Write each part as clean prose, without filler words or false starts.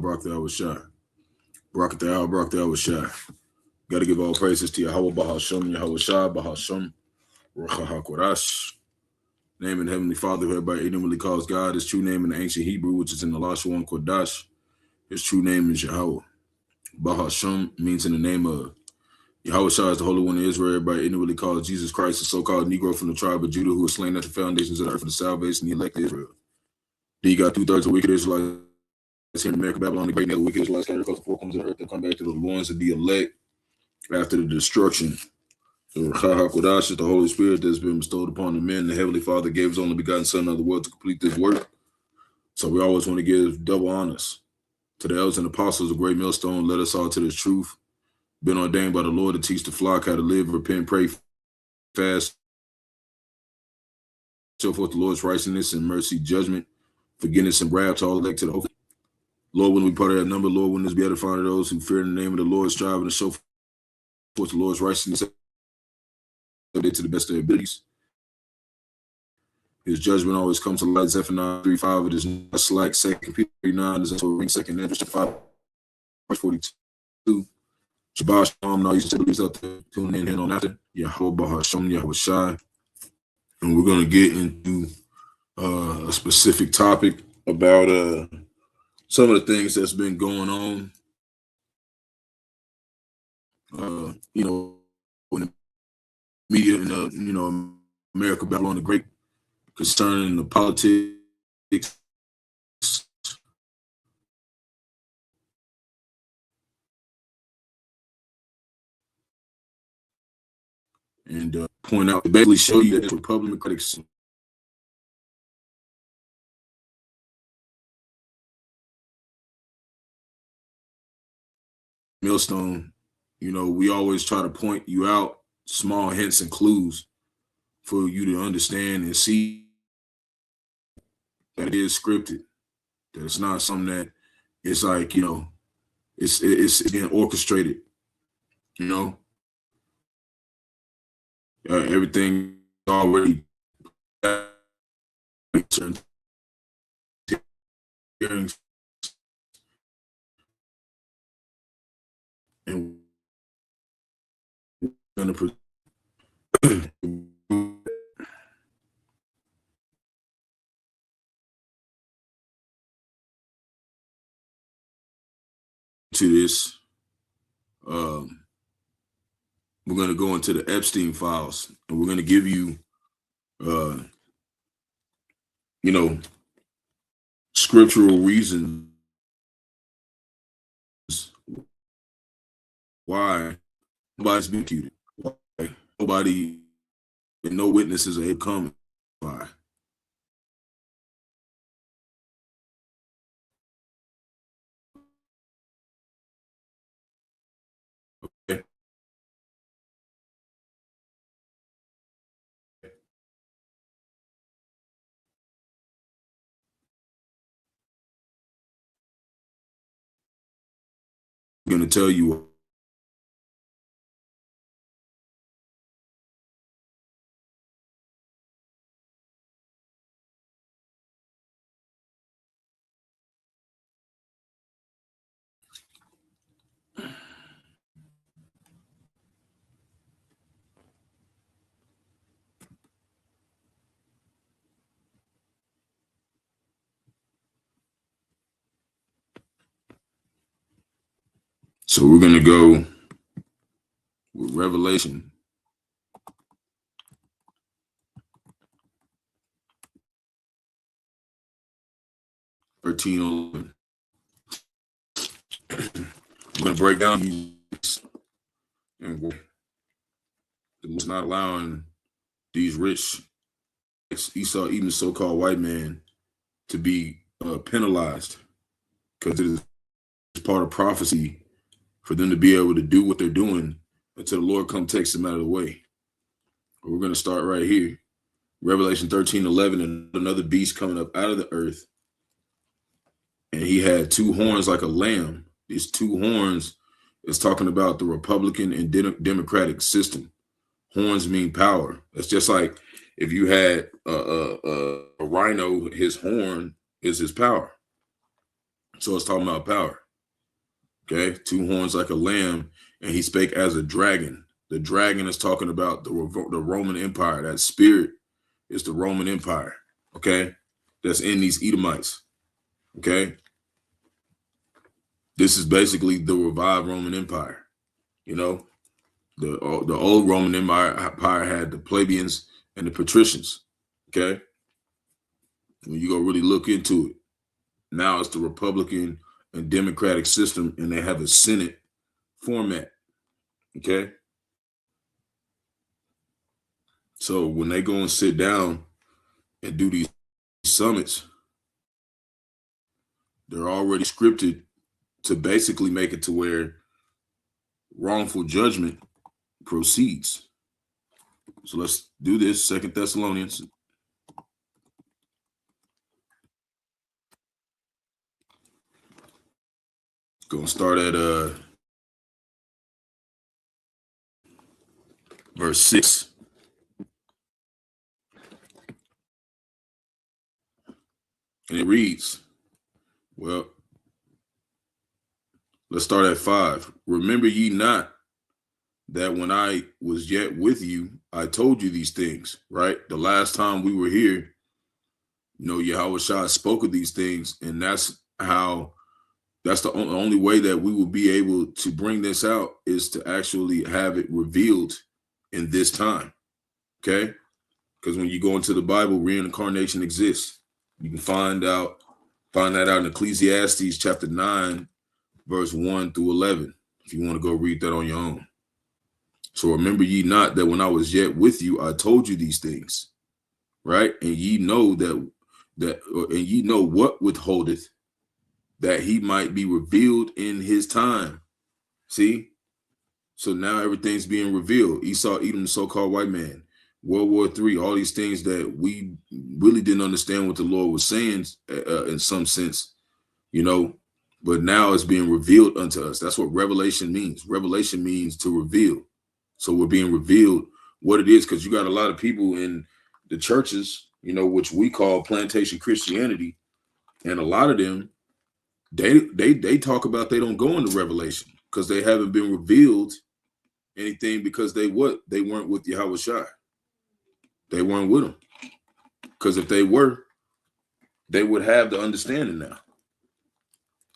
Barak was shot. Got to give all praises to Yahawah, Bahasham, Yahawashi, Bahasham, Qadash. Name in Heavenly Father, who everybody ignorantly calls God. His true name in the ancient Hebrew, which is in the last one, Qadash. His true name is Yahawah. Bahasham means in the name of. Yahawashi is the Holy One of Israel. Everybody ignorantly calls Jesus Christ, the so-called Negro from the tribe of Judah, who was slain at the foundations of the earth for the salvation, the elect of Israel. Then you got 2/3 of wicked Israelites here in America, Babylon, the great name of wicked Israelites, scattered across the four corners of the earth, to come back to the loins of the elect after the destruction. The Qadash is the Holy Spirit that's been bestowed upon the men. The Heavenly Father gave his only begotten Son of the world to complete this work. So we always want to give double honors to the elders and apostles, a great millstone, led us all to the truth. Been ordained by the Lord to teach the flock how to live, repent, pray, fast, show forth the Lord's righteousness and mercy, judgment, forgiveness, and wrath to all elect to the hope. Lord, when we part of that number, Lord, when this be edifying to those who fear in the name of the Lord, striving to show forth the Lord's righteousness to the best of their abilities. His judgment always comes to light. Zephaniah 3:5. It is not slack. 2 Peter 3:9 is also ring. 2 Ezra 5, verse 42. Shabbat Shalom. Now you should believe out there. Tune in on after. Yahawah, Bahasham, Yahawashi. And we're going to get into a specific topic about some of the things that's been going on. In the media in America, Babylon the Great, concerning the politics and point out, basically show you that Republican critics millstone. We always try to point you out small hints and clues for you to understand and see that it is scripted, that it's not something that it's like, it's being orchestrated, everything already hearings and we're going to this. We're going to go into the Epstein files, and we're going to give you, scriptural reasons why nobody's been executed, why nobody and no witnesses are coming. Why? Okay. I'm going to tell you. So we're going to go with Revelation 13:11. We're going to break down these, and it's not allowing these rich Esau, even so-called white man, to be penalized, because it is part of prophecy for them to be able to do what they're doing until the Lord come takes them out of the way. We're going to start right here. Revelation 13:11, and another beast coming up out of the earth. And he had two horns like a lamb. These two horns is talking about the Republican and Democratic system. Horns mean power. It's just like if you had a rhino, his horn is his power. So it's talking about power. Okay, two horns like a lamb, and he spake as a dragon. The dragon is talking about the Roman Empire. That spirit is the Roman Empire. Okay, that's in these Edomites. Okay, this is basically the revived Roman Empire. You know, the old Roman Empire had the plebeians and the patricians. Okay, when you go really look into it, now it's the Republican and Democratic system, and they have a Senate format. Okay, so when they go and sit down and do these summits, they're already scripted to basically make it to where wrongful judgment proceeds. So let's do this. 2 Thessalonians. Gonna start at verse 6. And it reads, well, let's start at 5. Remember ye not that when I was yet with you, I told you these things, right? The last time we were here, Yahawashi spoke of these things, and that's the only way that we will be able to bring this out is to actually have it revealed in this time. Okay? Because when you go into the Bible, reincarnation exists. You can find that out in Ecclesiastes chapter 9, verse 1 through 11, if you want to go read that on your own. So remember ye not that when I was yet with you, I told you these things, right? And ye know and ye know what withholdeth, that he might be revealed in his time. See? So now everything's being revealed. Esau, Edom, the so-called white man, World War III, all these things that we really didn't understand what the Lord was saying in some sense, but now it's being revealed unto us. That's what revelation means. Revelation means to reveal. So we're being revealed what it is, because you got a lot of people in the churches, which we call plantation Christianity, And a lot of them, they talk about they don't go into Revelation because they haven't been revealed anything, because they weren't with Yahawashi. They weren't with him. Because if they were, they would have the understanding now.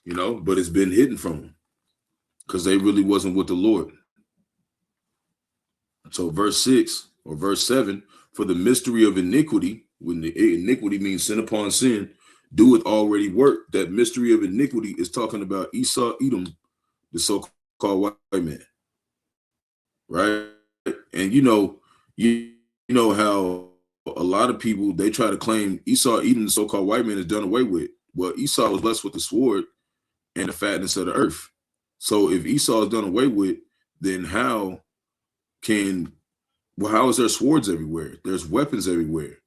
You know, but it's been hidden from them because they really wasn't with the Lord. So verse 6 or verse 7, for the mystery of iniquity, when the iniquity means sin upon sin, doeth already work. That mystery of iniquity is talking about Esau, Edom, the so-called white man. Right? And you know how a lot of people, they try to claim Esau, Edom, the so-called white man, is done away with. Well, Esau was blessed with the sword and the fatness of the earth. So if Esau is done away with, then how is there swords everywhere? There's weapons everywhere.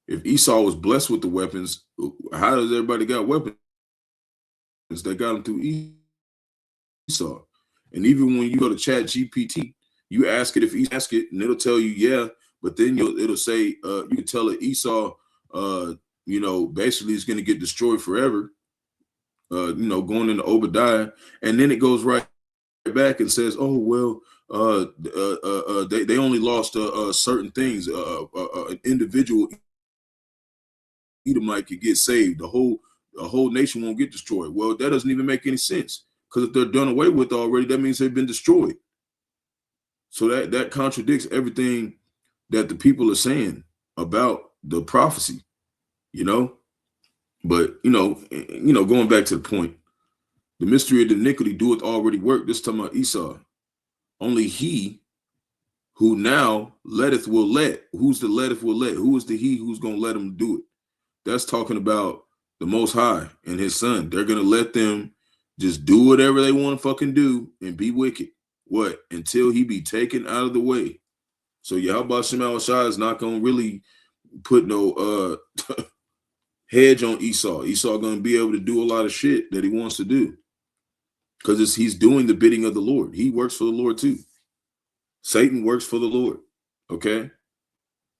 If Esau was blessed with the weapons, how does everybody got weapons? They got them through Esau. And even when you go to Chat GPT, you ask it if Esau ask it, and it'll tell you, yeah, but then it'll say, you can tell it Esau, basically is going to get destroyed forever. Going into Obadiah, and then it goes right back and says, "Oh well, they only lost certain things. An individual Edomite could get saved. The whole nation won't get destroyed." Well, that doesn't even make any sense, because if they're done away with already, that means they've been destroyed. So that contradicts everything that the people are saying about the prophecy, But going back to the point, the mystery of the iniquity doeth already work. This time about Esau. Only he who now letteth will let. Who's the letteth will let? Who is the he who's going to let him do it? That's talking about the Most High and his son. They're going to let them just do whatever they want to fucking do and be wicked. What? Until he be taken out of the way. So Yahawashi is not going to really put no hedge on Esau. Esau going to be able to do a lot of shit that he wants to do, because he's doing the bidding of the Lord. He works for the Lord too. Satan works for the Lord. Okay?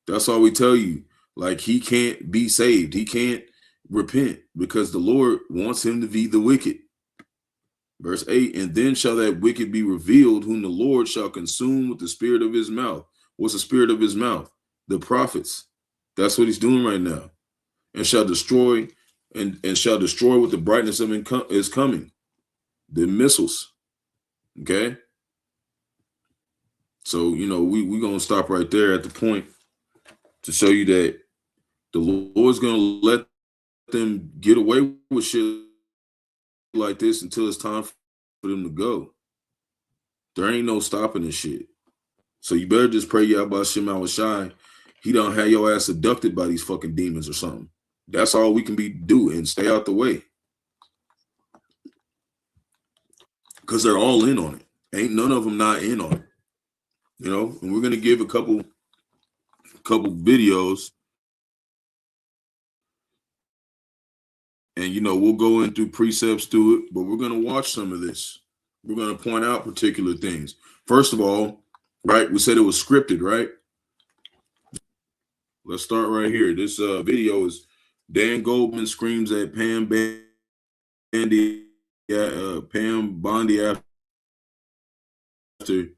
That's all we tell you. Like, he can't be saved. He can't repent because the Lord wants him to be the wicked. Verse 8, and then shall that wicked be revealed, whom the Lord shall consume with the spirit of his mouth. What's the spirit of his mouth? The prophets. That's what he's doing right now. And shall destroy, and shall destroy with the brightness of his coming. The missiles. Okay? So, we're going to stop right there at the point to show you that the Lord's going to let them get away with shit like this until it's time for them to go. There ain't no stopping this shit. So you better just pray Yahawashi, he don't have your ass abducted by these fucking demons or something. That's all we can be doing, and stay out the way. Because they're all in on it. Ain't none of them not in on it. And we're gonna give a couple videos, and we'll go in through precepts through it, but we're gonna watch some of this. We're gonna point out particular things. First of all, right, we said it was scripted, right? Let's start right here. This video is Dan Goldman screams at Pam Bondi after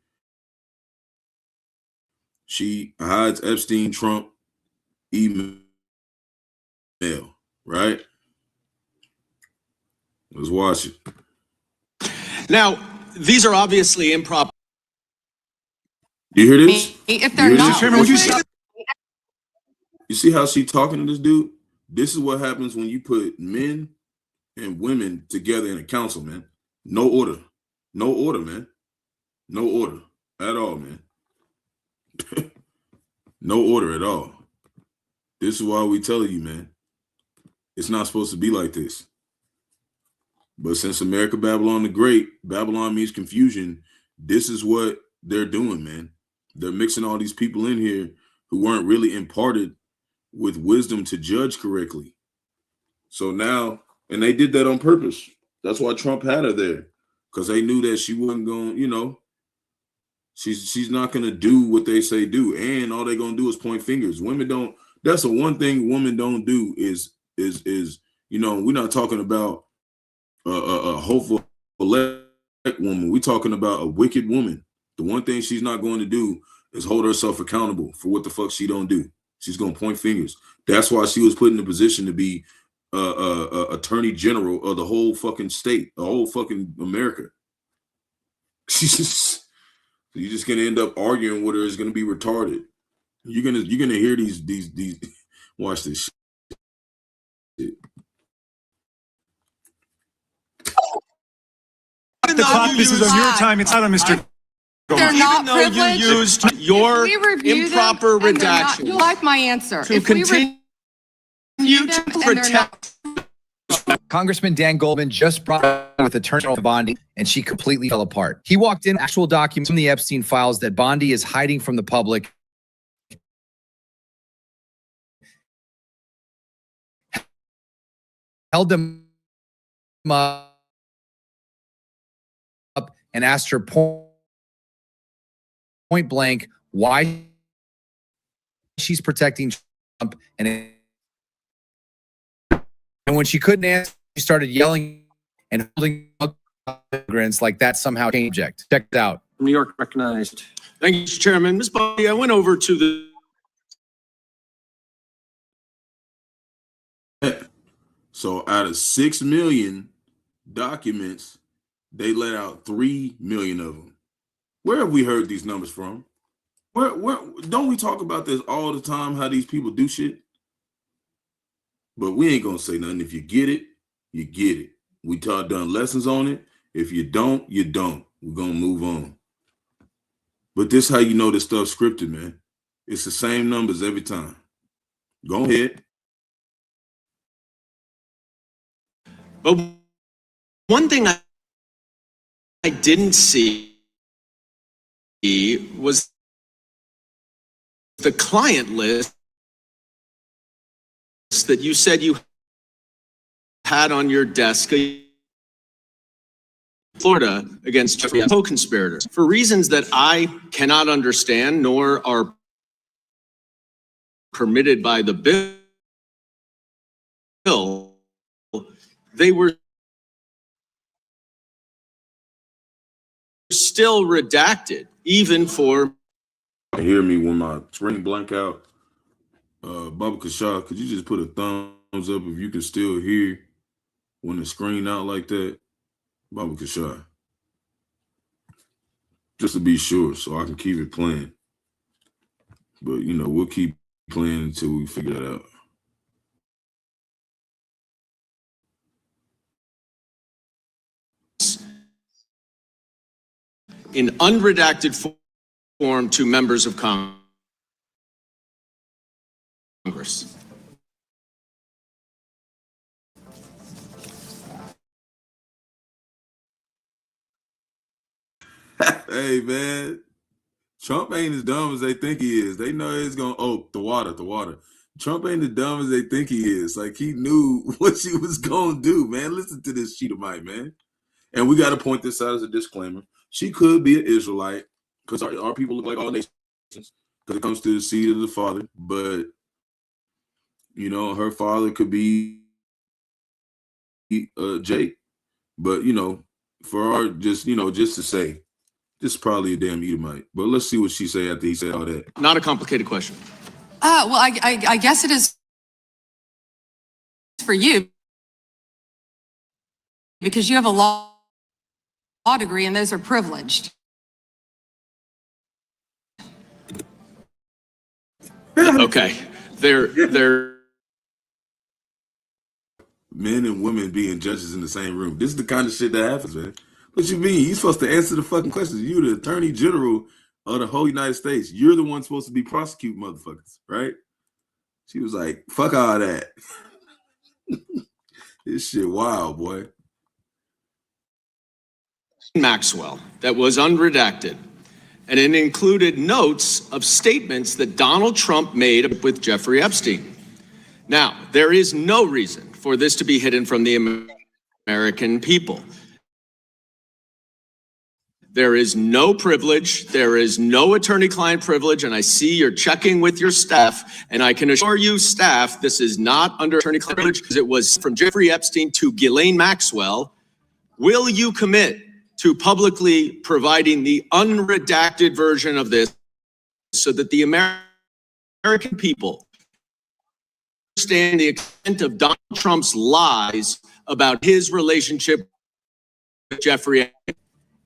she hides Epstein Trump email, right? Let's watch it. Now, these are obviously improper. You hear this? If they're not, you see how she talking to this dude? This is what happens when you put men and women together in a council, man. No order. No order, man. No order at all, man. No order at all. This is why we tell you, man. It's not supposed to be like this. But since America Babylon the Great, Babylon means confusion, this is what they're doing, man. They're mixing all these people in here who weren't really imparted with wisdom to judge correctly. So now, and they did that on purpose. That's why Trump had her there, because they knew that she wasn't going, she's not going to do what they say do. And all they're going to do is point fingers. Women don't, that's the one thing women don't do is You know, we're not talking about a hopeful elect woman. We're talking about a wicked woman. The one thing she's not going to do is hold herself accountable for what the fuck she don't do. She's going to point fingers. That's why she was put in a position to be attorney general of the whole fucking state, the whole fucking America. She's just, you're just gonna end up arguing with her. Is gonna be retarded. You're gonna hear these watch this shit. The clock, this is on your time. It's not on Mr. They're not privileged. You used your If we review improper them and they're not- redaction You like my answer. to If we continue review to them and they're not- protect. Congressman Dan Goldman just brought up with Attorney General Bondi, and she completely fell apart. He walked in actual documents from the Epstein files that Bondi is hiding from the public. Held them up and asked her point blank why she's protecting Trump. And when she couldn't answer, she started yelling and holding up immigrants like that somehow changed subject. Check it out. New York recognized. Thank you, Mr. Chairman. Ms. Bondi, I went over to the So out of 6 million documents, they let out 3 million of them. Where have we heard these numbers from? Where don't we talk about this all the time? How these people do shit? But we ain't gonna say nothing. If you get it, you get it. We done lessons on it. If you don't, you don't. We're gonna move on. But this how you know this stuff scripted, man. It's the same numbers every time. Go ahead. But one thing I didn't see was the client list that you said you had on your desk in Florida against Jeffrey co-conspirators for reasons that I cannot understand nor are permitted by the bill. They were still redacted, even for. Hear me when my screen blank out. Baba Kasha, could you just put a thumbs up if you can still hear when the screen out like that? Baba Kasha. Just to be sure, so I can keep it playing. But, you know, we'll keep playing until we figure that out. In unredacted form to members of Congress. Hey, man. Trump ain't as dumb as they think he is. They know it's going to, the water. Trump ain't as dumb as they think he is. Like, he knew what she was going to do, man. Listen to this Cheetahmite, man. And we got to point this out as a disclaimer. She could be an Israelite because our people look like all nations because it comes to the seed of the father. But, you know, her father could be Jake. But, you know, for our, just to say, this is probably a damn Edomite. But let's see what she say after he said all that. Not a complicated question. Well, I guess it is for you because you have a law degree and those are privileged. Okay. They're Men and women being judges in the same room. This is the kind of shit that happens, man. What you mean? You're supposed to answer the fucking questions. You're the attorney general of the whole United States. You're the one supposed to be prosecuting motherfuckers, right? She was like, fuck all that. This shit wild, boy. Maxwell that was unredacted. And it included notes of statements that Donald Trump made with Jeffrey Epstein. Now, there is no reason for this to be hidden from the American people. There is no privilege. There is no attorney-client privilege. And I see you're checking with your staff. And I can assure you, staff, this is not under attorney-client privilege because it was from Jeffrey Epstein to Ghislaine Maxwell. Will you commit to publicly providing the unredacted version of this so that the American people understand the extent of Donald Trump's lies about his relationship with Jeffrey Epstein?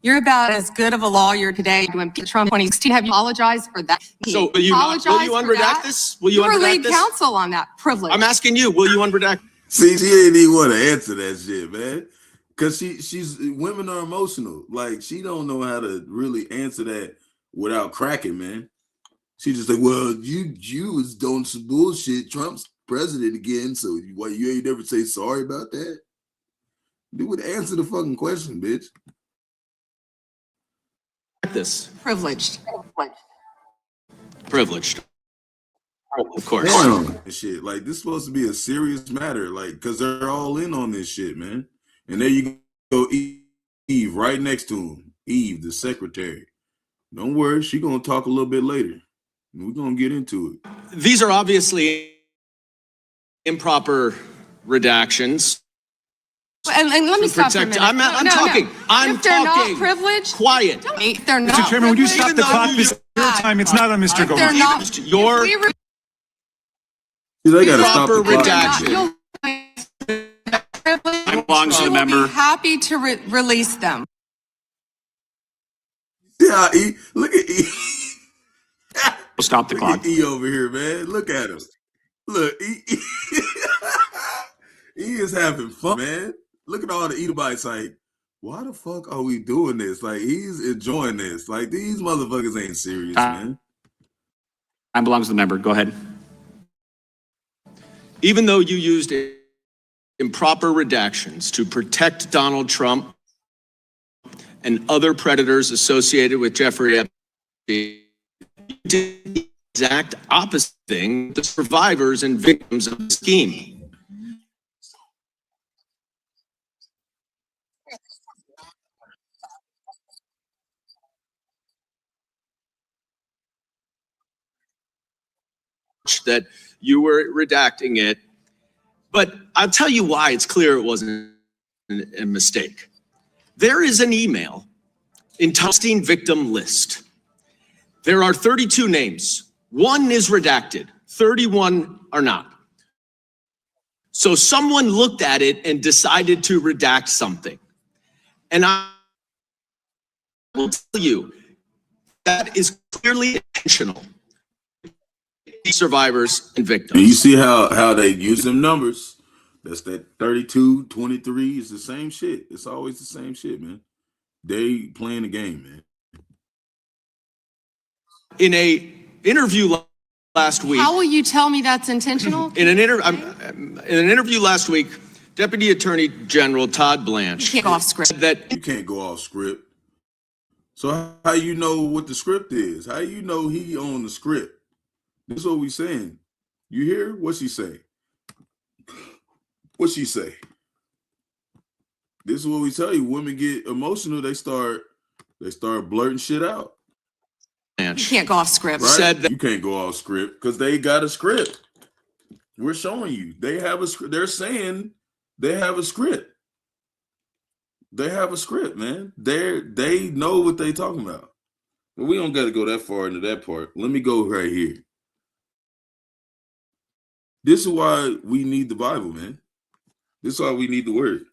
You're about as good of a lawyer today to impeach Trump 2016. Have you apologized for that? So will you unredact this? Will you were unredact lead this? counsel on that privilege. I'm asking you, will you unredact? See, she ain't even want to answer that shit, man. Cause she's women are emotional. Like she don't know how to really answer that without cracking, man. She just like, well, you Jews don't bullshit. Trump's president again, so why you ain't never say sorry about that? Dude would answer the fucking question, bitch. This Privileged. Of course. Damn. Shit, like this is supposed to be a serious matter, like because they're all in on this shit, man. And there you go, Eve, right next to him. Eve, the secretary. Don't worry, she gonna talk a little bit later. We're gonna get into it. These are obviously improper redactions. And let me stop for a minute. I'm talking. I'm if they're talking. not privileged, Quiet. if they're not Mr. Chairman, would you stop the Even clock? though This is your time. It's not on Mr. If they're Goldman. not, Your They gotta stop the Proper clock. redaction. I belongs to the member. Be happy to release them. Yeah, E. Look at E. We'll stop the Look clock. at E over here, man. Look at him. Look, E. He is having fun, man. Look at all the Edomites like, why the fuck are we doing this? Like, he's enjoying this. Like, these motherfuckers ain't serious, man. Time belongs to the member. Go ahead. Even though you used improper redactions to protect Donald Trump and other predators associated with Jeffrey Epstein, you did the exact opposite thing to survivors and victims of the scheme. That you were redacting it, but I'll tell you why it's clear it wasn't a mistake. There is an email in Epstein victim list. There are 32 names. One is redacted, 31 are not. So someone looked at it and decided to redact something. And I will tell you, that is clearly intentional. Survivors and victims. And you see how they use them numbers. That's that 32, 23 is the same shit. It's always the same shit, man. They playing the game, man. In a interview last week. How will you tell me that's intentional? In an interview last week, Deputy Attorney General Todd Blanche You can't go off script. said that You can't go off script. So how you know what the script is? How you know he on the script? This is what we saying. You hear what she say? What she say? This is what we tell you. Women get emotional. They start blurting shit out. You can't go off script. Right? Said that You can't go off script because they got a script. We're showing you. They have a script. They're saying they have a script. They have a script, man. They know what they talking about. But we don't got to go that far into that part. Let me go right here. This is why we need the Bible, man. This is why we need the word.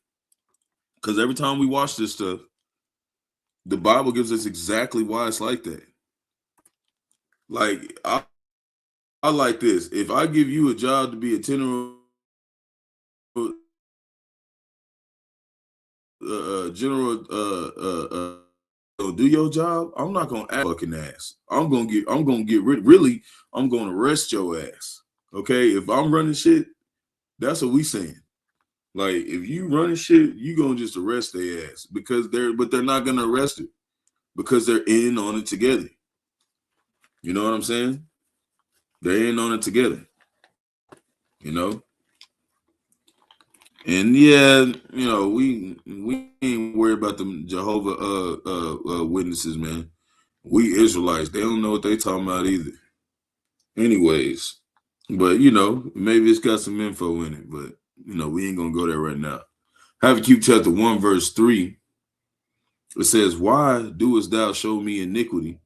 Because every time we watch this stuff, the Bible gives us exactly why it's like that. Like, I like this. If I give you a job to be a general do your job, I'm not gonna act fucking ass. I'm gonna get rid. Really, I'm gonna arrest your ass. Okay, if I'm running shit, that's what we saying. Like, if you running shit, you gonna just arrest their ass because they're not gonna arrest it because they're in on it together. You know what I'm saying? They're in on it together. You know? And yeah, you know, we ain't worried about them Jehovah witnesses, man. We Israelites, they don't know what they talking about either. Anyways, but you know, maybe it's got some info in it, but you know, we ain't gonna go there right now. Habakkuk chapter 1, verse 3. It says, "Why doest thou show me iniquity,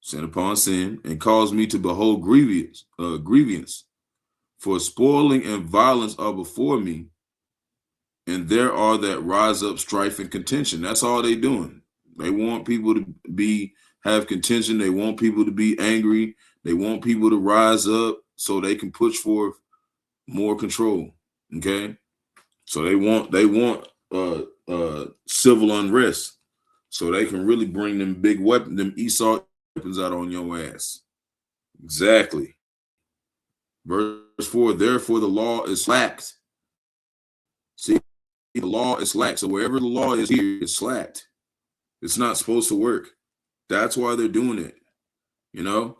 sin upon sin, and cause me to behold grievance? For spoiling and violence are before me, and there are that rise up strife and contention." That's all they doing. They want people to have contention. They want people to be angry. They want people to rise up so they can push forth more control. Okay, so they want civil unrest, so they can really bring them big weapons, them Esau weapons out on your ass. Exactly. Verse 4, therefore the law is slacked. See, the law is slack. So wherever the law is here, it's slacked. It's not supposed to work. That's why they're doing it. You know,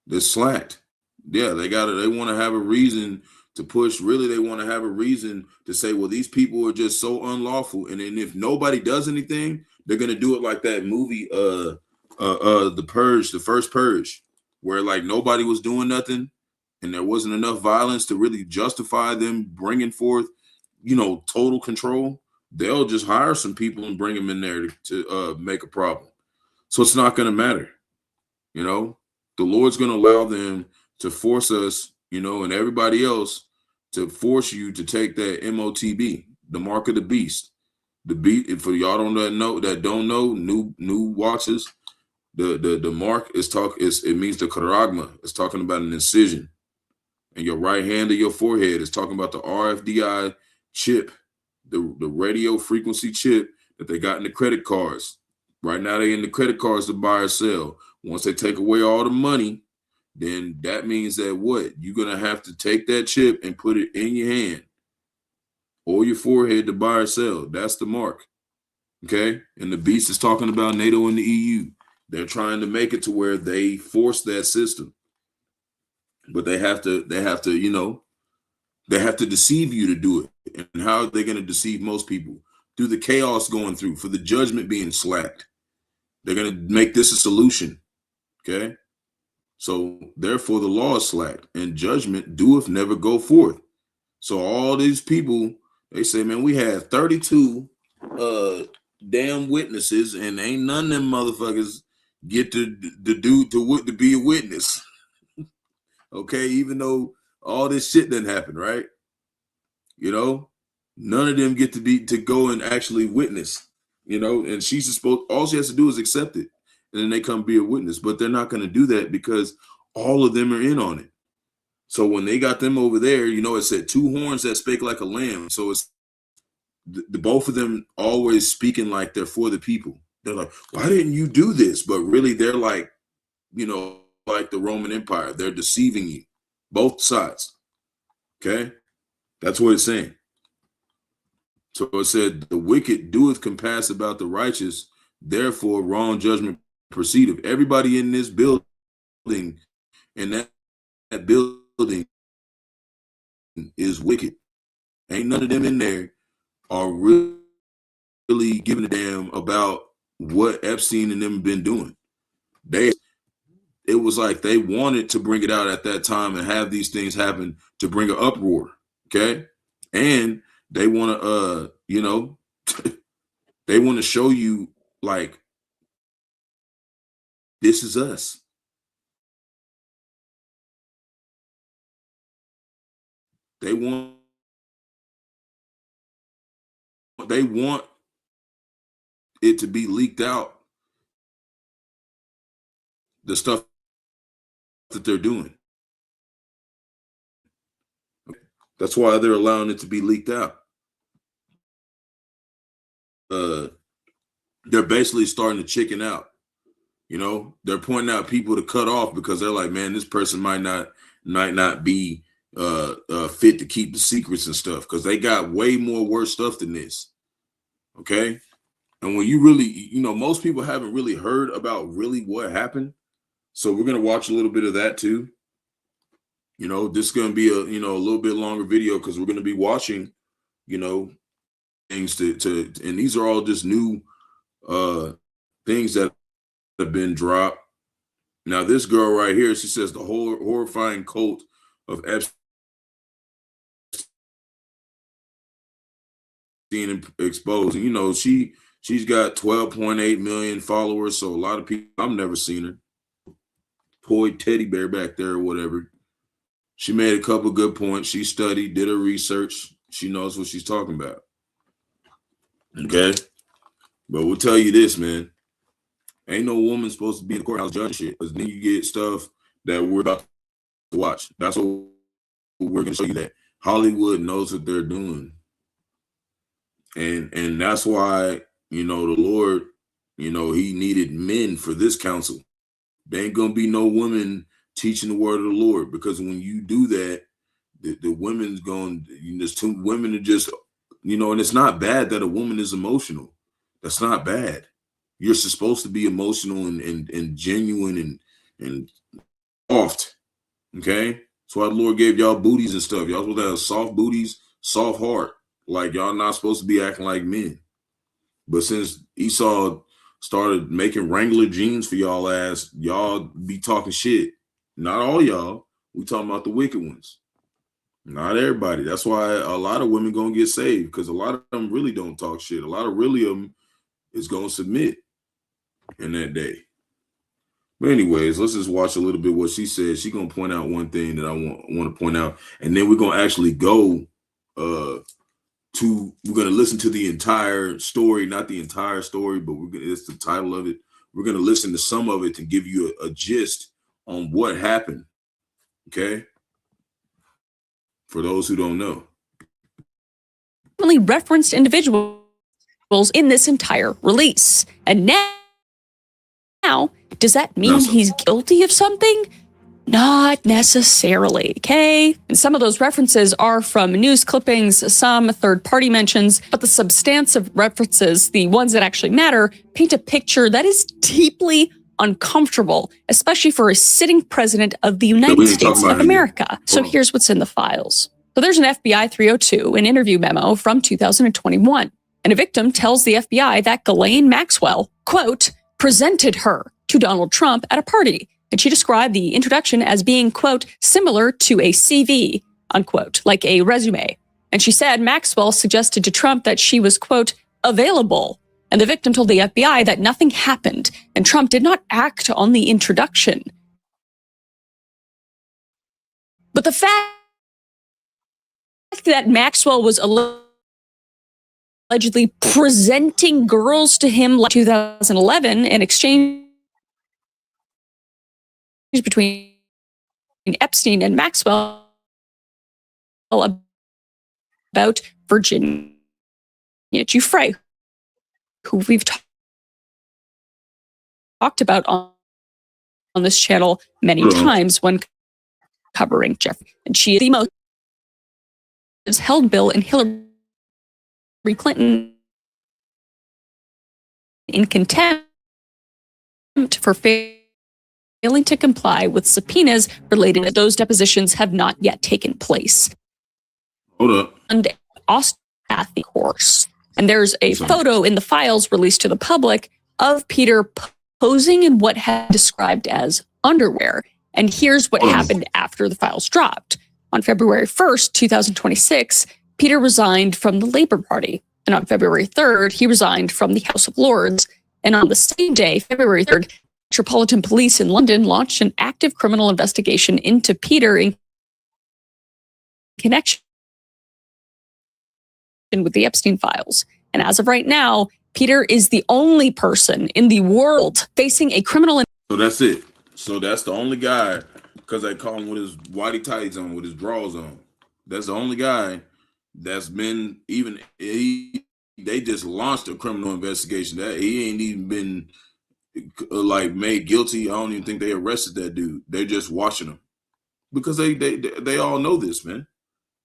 they're slacked. Yeah, they want to have a reason to push. Really, they want to have a reason to say, well, these people are just so unlawful. And then if nobody does anything, they're gonna do it like that movie, The Purge, the first Purge, where like nobody was doing nothing, and there wasn't enough violence to really justify them bringing forth, you know, total control. They'll just hire some people and bring them in there to make a problem. So it's not going to matter. You know, the Lord's going to allow them to force us, you know, and everybody else to force you to take that MOTB, the mark of the beast. The beat, for y'all don't know, new watchers, the mark it means the karagma. It's talking about an incision. And your right hand or your forehead is talking about the RFDI chip, the radio frequency chip that they got in the credit cards. Right now, they in the credit cards to buy or sell. Once they take away all the money, then that means that what? You're going to have to take that chip and put it in your hand or your forehead to buy or sell. That's the mark. Okay? And the beast is talking about NATO and the EU. They're trying to make it to where they force that system. But they have to, you know, they have to deceive you to do it. And how are they going to deceive most people? Through the chaos going through, for the judgment being slacked. They're going to make this a solution. Okay? So therefore the law is slacked, and judgment doeth never go forth. So all these people, they say, man, we had 32 damn witnesses, and ain't none of them motherfuckers get to be a witness. Okay, even though all this shit didn't happen, right? You know, none of them get to go and actually witness, you know, and all she has to do is accept it, and then they come be a witness. But they're not going to do that because all of them are in on it. So when they got them over there, you know, it said two horns that spake like a lamb. So it's the both of them always speaking like they're for the people. They're like, why didn't you do this? But really, they're like, you know, like the Roman Empire. They're deceiving you, both sides. Okay, that's what it's saying. So it said, the wicked doeth compass about the righteous, therefore wrong judgment proceedeth. Everybody in this building, in that building, is wicked. Ain't none of them in there are really giving a damn about what Epstein and them been doing. It was like they wanted to bring it out at that time and have these things happen to bring an uproar. Okay. And they want to, you know, they want to show you like, this is us. They want it to be leaked out, the stuff that they're doing. That's why they're allowing it to be leaked out. They're basically starting to chicken out. You know, they're pointing out people to cut off because they're like, man, this person might not be fit to keep the secrets and stuff, because they got way more worse stuff than this. Okay. And when you really, you know, most people haven't really heard about really what happened. So we're going to watch a little bit of that too. This is going to be a little bit longer video because we're going to be watching, things to and these are all just new things that have been dropped. Now, this girl right here, she says the horrifying cult of Epstein exposed. And, she's got 12.8 million followers. So a lot of people, I've never seen her. Toy teddy bear back there or whatever. She made a couple good points. She studied, did her research. She knows what she's talking about. Okay? But we'll tell you this, man. Ain't no woman supposed to be in the courthouse judge shit. Because then you get stuff that we're about to watch. That's what we're going to show you, that Hollywood knows what they're doing. And that's why, the Lord, he needed men for this council. There ain't going to be no women teaching the word of the Lord, because when you do that, the women's going, there's two women are just, and it's not bad that a woman is emotional. That's not bad. You're supposed to be emotional and genuine and soft. Okay? That's why the Lord gave y'all booties and stuff. Y'all supposed to have soft booties, soft heart. Like, y'all not supposed to be acting like men. But since Esau started making Wrangler jeans for y'all ass, y'all be talking shit. Not all y'all. We talking about the wicked ones. Not everybody. That's why a lot of women gonna get saved, because a lot of them really don't talk shit. A lot of them is gonna submit in that day. But anyways, let's just watch a little bit what she said. She gonna point out one thing that I want to point out, and then we're gonna actually go we're gonna listen to the entire story, not the entire story, but it's the title of it. We're gonna listen to some of it to give you a gist on what happened. Okay, for those who don't know, referenced individuals in this entire release, and now does that mean he's guilty of something? Not necessarily, okay? And some of those references are from news clippings, some third-party mentions, but the substantive references, the ones that actually matter, paint a picture that is deeply uncomfortable, especially for a sitting president of the United States of America. So here's what's in the files. So there's an FBI 302, an interview memo from 2021, and a victim tells the FBI that Ghislaine Maxwell, quote, presented her to Donald Trump at a party. And she described the introduction as being, quote, similar to a CV, unquote, like a resume. And she said Maxwell suggested to Trump that she was, quote, available. And the victim told the FBI that nothing happened and Trump did not act on the introduction. But the fact that Maxwell was allegedly presenting girls to him like 2011 in exchange between Epstein and Maxwell about Virginia Giuffre, who we've talked about on this channel many times when covering Jeffrey. And she is the most held Bill and Hillary Clinton in contempt for failing to comply with subpoenas related to those depositions have not yet taken place. Hold up. And osteopathy course. And there's a photo in the files released to the public of Peter posing in what had described as underwear. And here's what happened after the files dropped. On February 1st, 2026, Peter resigned from the Labour Party. And on February 3rd, he resigned from the House of Lords. And on the same day, February 3rd, Metropolitan Police in London launched an active criminal investigation into Peter in connection with the Epstein files. And as of right now, Peter is the only person in the world facing a criminal. So that's it. So that's the only guy, because they call him with his whitey tights on, with his drawers on. That's the only guy that's been they just launched a criminal investigation. That he ain't even been like made guilty. I don't even think they arrested that dude. They're just watching him because they all know this, man.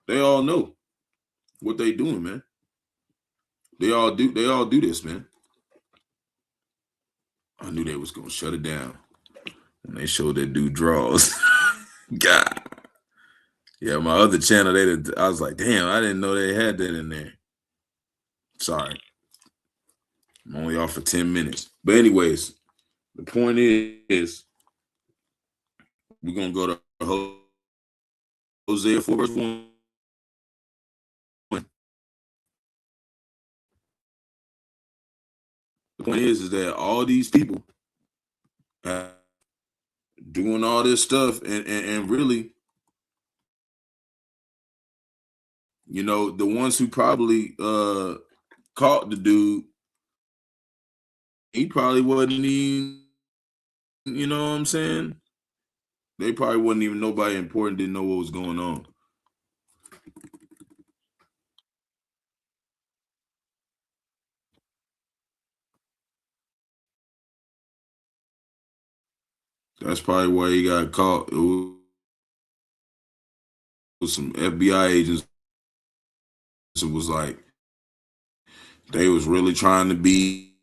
They all know what they doing, man. They all do this, man. I knew they was gonna shut it down when they showed that dude draws. God. Yeah, my other channel, I was like, damn, I didn't know they had that in there. Sorry. I'm only off for 10 minutes. But anyways, the point is, we're going to go to Hosea 4 verse 1. The point is that all these people doing all this stuff and really, you know, the ones who probably caught the dude, he probably wasn't even, you know what I'm saying? They probably wasn't even nobody important, didn't know what was going on. That's probably why he got caught. It was some FBI agents. It was like they was really trying to be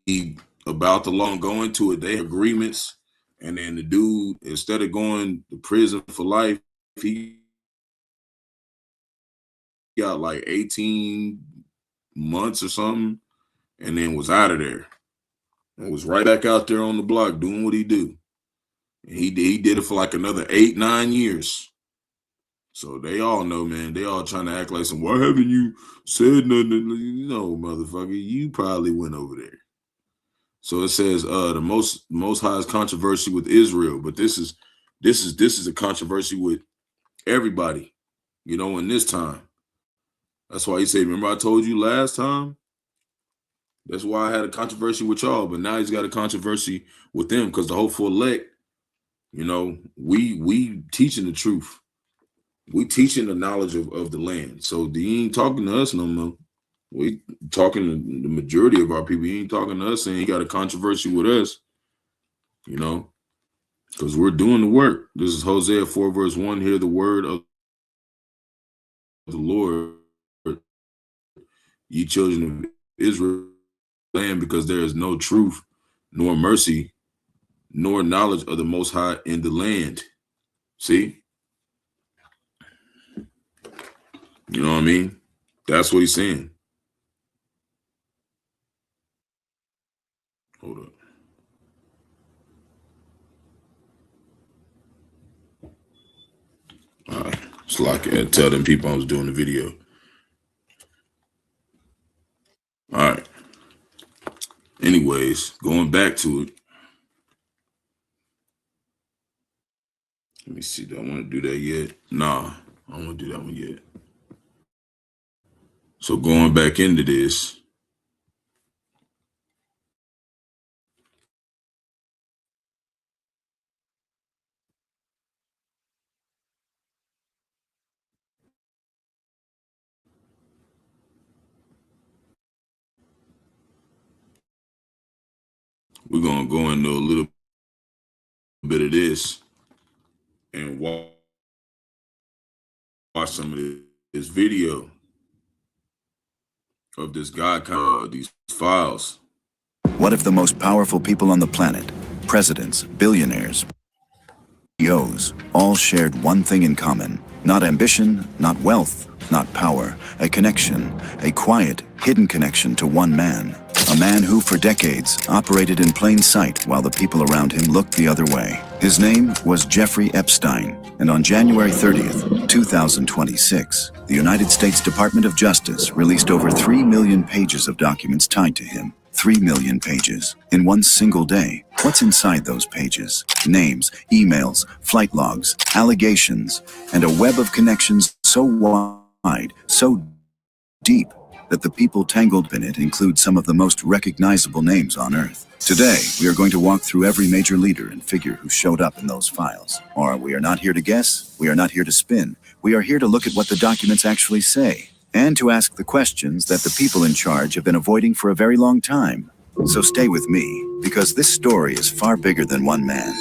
about the law and go into it. They had agreements, and then the dude, instead of going to prison for life, he got like 18 months or something, and then was out of there. And was right back out there on the block doing what he do. And he did it for like another 8-9 years. So they all know, man. They all trying to act like why haven't you said nothing? You know, motherfucker, you probably went over there. So it says the most highest controversy with Israel, but this is a controversy with everybody, you know, in this time. That's why he said, remember I told you last time? That's why I had a controversy with y'all, but now he's got a controversy with them because the hopeful elect, you know, we teaching the truth. We teaching the knowledge of the land. So he ain't talking to us no more. We talking to the majority of our people. He ain't talking to us saying he got a controversy with us, you know, because we're doing the work. This is Hosea 4 verse 1. Hear the word of the Lord, ye children of Israel, land, because there is no truth, nor mercy, nor knowledge of the Most High in the land. See? You know what I mean? That's what he's saying. Hold up. All right. It's like I tell them people I was doing the video. All right. Anyways, going back to it. Let me see. Do I want to do that yet? Nah, I don't want to do that one yet. So going back into this. We're going to go into a little bit of this and watch some of this video of this guy, these files. What if the most powerful people on the planet, presidents, billionaires, CEOs, all shared one thing in common? Not ambition, not wealth, not power, a connection, a quiet, hidden connection to one man. A man who, for decades, operated in plain sight while the people around him looked the other way. His name was Jeffrey Epstein, and on January 30th, 2026, the United States Department of Justice released over 3 million pages of documents tied to him. 3 million pages in one single day. What's inside those pages? Names, emails, flight logs, allegations, and a web of connections so wide, so deep, that the people tangled in it include some of the most recognizable names on Earth. Today, we are going to walk through every major leader and figure who showed up in those files. Or we are not here to guess, we are not here to spin. We are here to look at what the documents actually say, and to ask the questions that the people in charge have been avoiding for a very long time. So stay with me, because this story is far bigger than one man.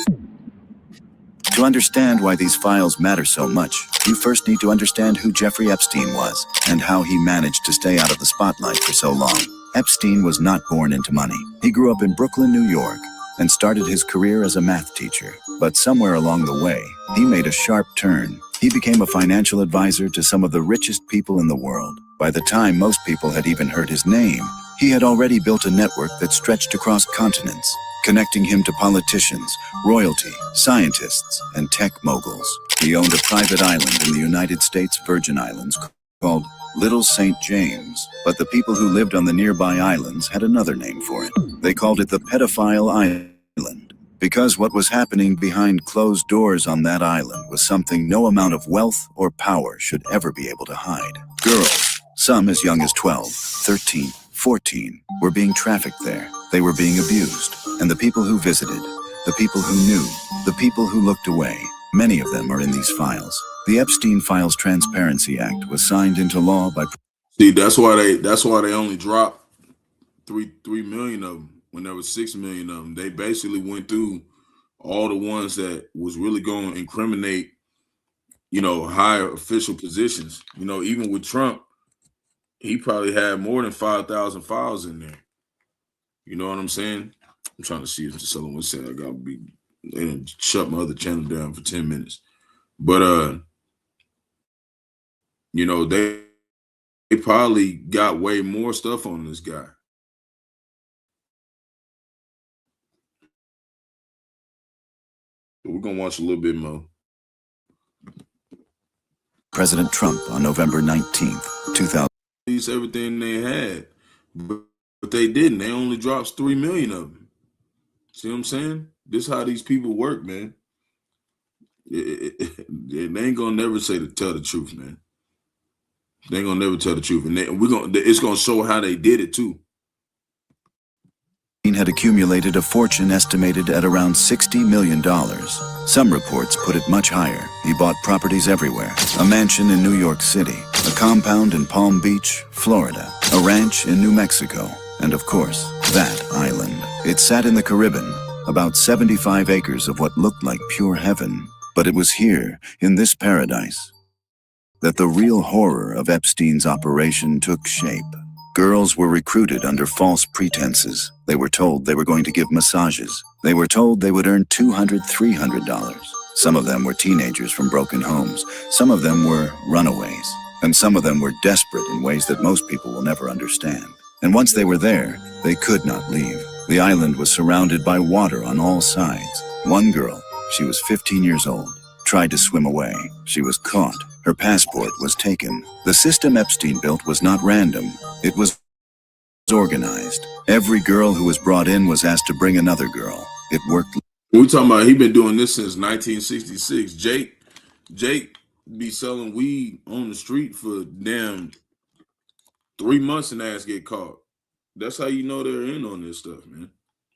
To understand why these files matter so much, you first need to understand who Jeffrey Epstein was, and how he managed to stay out of the spotlight for so long. Epstein was not born into money. He grew up in Brooklyn, New York, and started his career as a math teacher. But somewhere along the way, he made a sharp turn. He became a financial advisor to some of the richest people in the world. By the time most people had even heard his name, he had already built a network that stretched across continents, connecting him to politicians, royalty, scientists, and tech moguls. He owned a private island in the United States Virgin Islands called Little St. James, but the people who lived on the nearby islands had another name for it. They called it the Pedophile Island, because what was happening behind closed doors on that island was something no amount of wealth or power should ever be able to hide. Girls, some as young as 12, 13, 14, were being trafficked there. They were being abused, and the people who visited, the people who knew, the people who looked away, many of them are in these files. The Epstein Files Transparency Act was signed into law by... See, that's why they only dropped 3 million of them when there was 6 million of them. They basically went through all the ones that was really going to incriminate, you know, higher official positions. You know, even with Trump, he probably had more than 5,000 files in there. You know what I'm saying? I'm trying to see if someone said I gotta be, they done shut my other channel down for 10 minutes. But you know, they probably got way more stuff on this guy. But we're gonna watch a little bit more. President Trump on November 19th, 2000. Everything they had, but they didn't. They only dropped 3 million of them. See what I'm saying? This is how these people work, man. They ain't gonna never tell the truth, man. They ain't gonna never tell the truth, and it's gonna show how they did it too. Had accumulated a fortune estimated at around $60 million. Some reports put it much higher. He bought properties everywhere. A mansion in New York City, a compound in Palm Beach, Florida, a ranch in New Mexico, and of course, that island. It sat in the Caribbean, about 75 acres of what looked like pure heaven. But it was here, in this paradise, that the real horror of Epstein's operation took shape. Girls were recruited under false pretenses. They were told they were going to give massages. They were told they would earn $200, $300. Some of them were teenagers from broken homes. Some of them were runaways. And some of them were desperate in ways that most people will never understand. And once they were there, they could not leave. The island was surrounded by water on all sides. One girl, she was 15 years old, tried to swim away. She was caught. Her passport was taken. The system Epstein built was not random. It was organized. Every girl who was brought in was asked to bring another girl. It worked. We're talking about he been doing this since 1966. Jake be selling weed on the street for damn 3 months and ass get caught. That's how you know they're in on this stuff, man.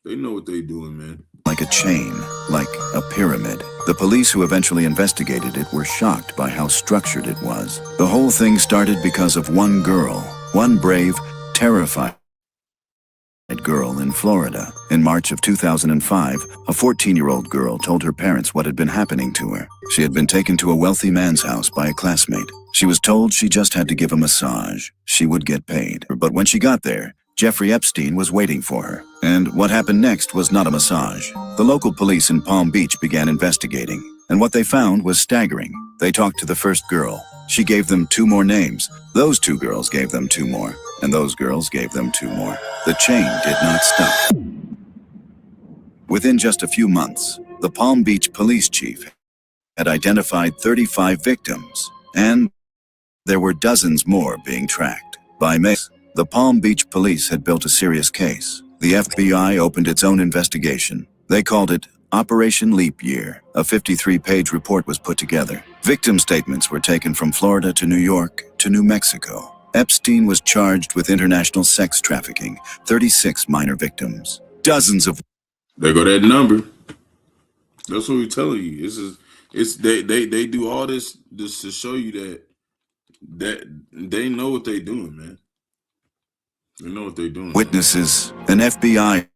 They know what they doing, man. Like a chain, like a pyramid. The police who eventually investigated it were shocked by how structured it was. The whole thing started because of one girl, one brave, terrified girl in Florida. In March of 2005, a 14-year-old girl told her parents what had been happening to her. She had been taken to a wealthy man's house by a classmate. She was told she just had to give a massage. She would get paid. But when she got there, Jeffrey Epstein was waiting for her. And what happened next was not a massage. The local police in Palm Beach began investigating, and what they found was staggering. They talked to the first girl. She gave them 2 more names. Those 2 girls gave them 2 more, and those girls gave them 2 more. The chain did not stop. Within just a few months, the Palm Beach police chief had identified 35 victims, and there were dozens more being tracked. By May, the Palm Beach police had built a serious case. The FBI opened its own investigation. They called it Operation Leap Year. A 53-page report was put together. Victim statements were taken from Florida to New York to New Mexico. Epstein was charged with international sex trafficking, 36 minor victims, dozens of... There go that number. That's what we're telling you. They do all this to show you that they know what they're doing, man. They know what they're doing. Witnesses, an FBI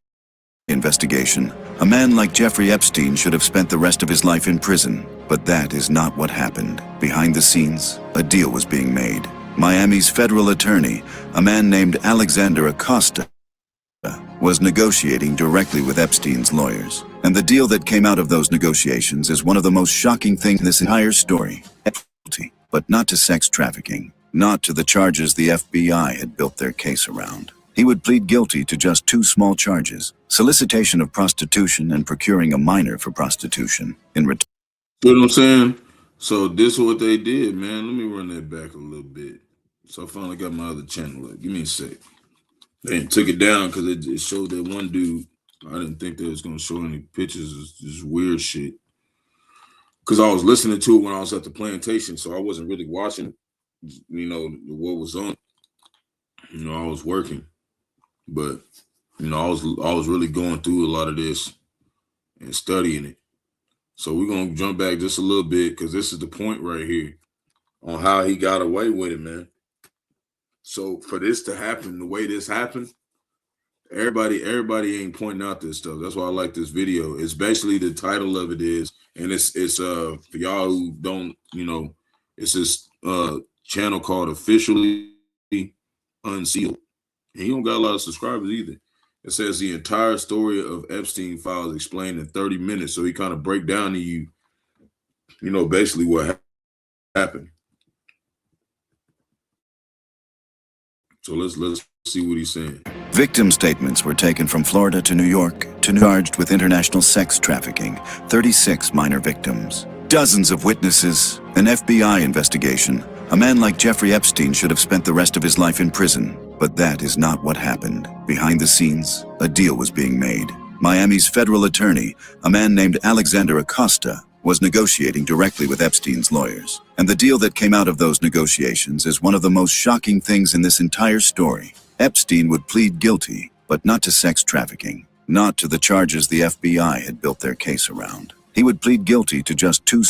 investigation. A man like Jeffrey Epstein should have spent the rest of his life in prison, but that is not what happened. Behind the scenes, a deal was being made. Miami's federal attorney, a man named Alexander Acosta, was negotiating directly with Epstein's lawyers. And the deal that came out of those negotiations is one of the most shocking things in this entire story. Guilty, but not to sex trafficking, not to the charges the FBI had built their case around. He would plead guilty to just 2 small charges: solicitation of prostitution and procuring a minor for prostitution. In return, You know what I'm saying? So this is what they did, man. Let me run that back a little bit. So I finally got my other channel up. Give me a sec. They took it down because it showed that one dude. I didn't think they was gonna show any pictures of this weird shit. Because I was listening to it when I was at the plantation, so I wasn't really watching, what was on. I was working, but I was really going through a lot of this and studying it. So we're gonna jump back just a little bit because this is the point right here on how he got away with it, man. So for this to happen, the way this happened, everybody ain't pointing out this stuff. That's why I like this video. It's basically the title of it is, and it's for y'all who don't, it's this channel called Officially Unsealed. And he don't got a lot of subscribers either. It says the entire story of Epstein files explained in 30 minutes. So he kind of break down to you, basically what happened. So let's see what he's saying. victim statements were taken from Florida to New York, charged with international sex trafficking, 36 minor victims, dozens of witnesses, an FBI investigation. A man like Jeffrey Epstein should have spent the rest of his life in prison, but that is not what happened. Behind the scenes, a deal was being made. Miami's federal attorney, a man named Alexander Acosta, was negotiating directly with Epstein's lawyers. And the deal that came out of those negotiations is one of the most shocking things in this entire story. Epstein would plead guilty, but not to sex trafficking, not to the charges the FBI had built their case around. He would plead guilty to just 2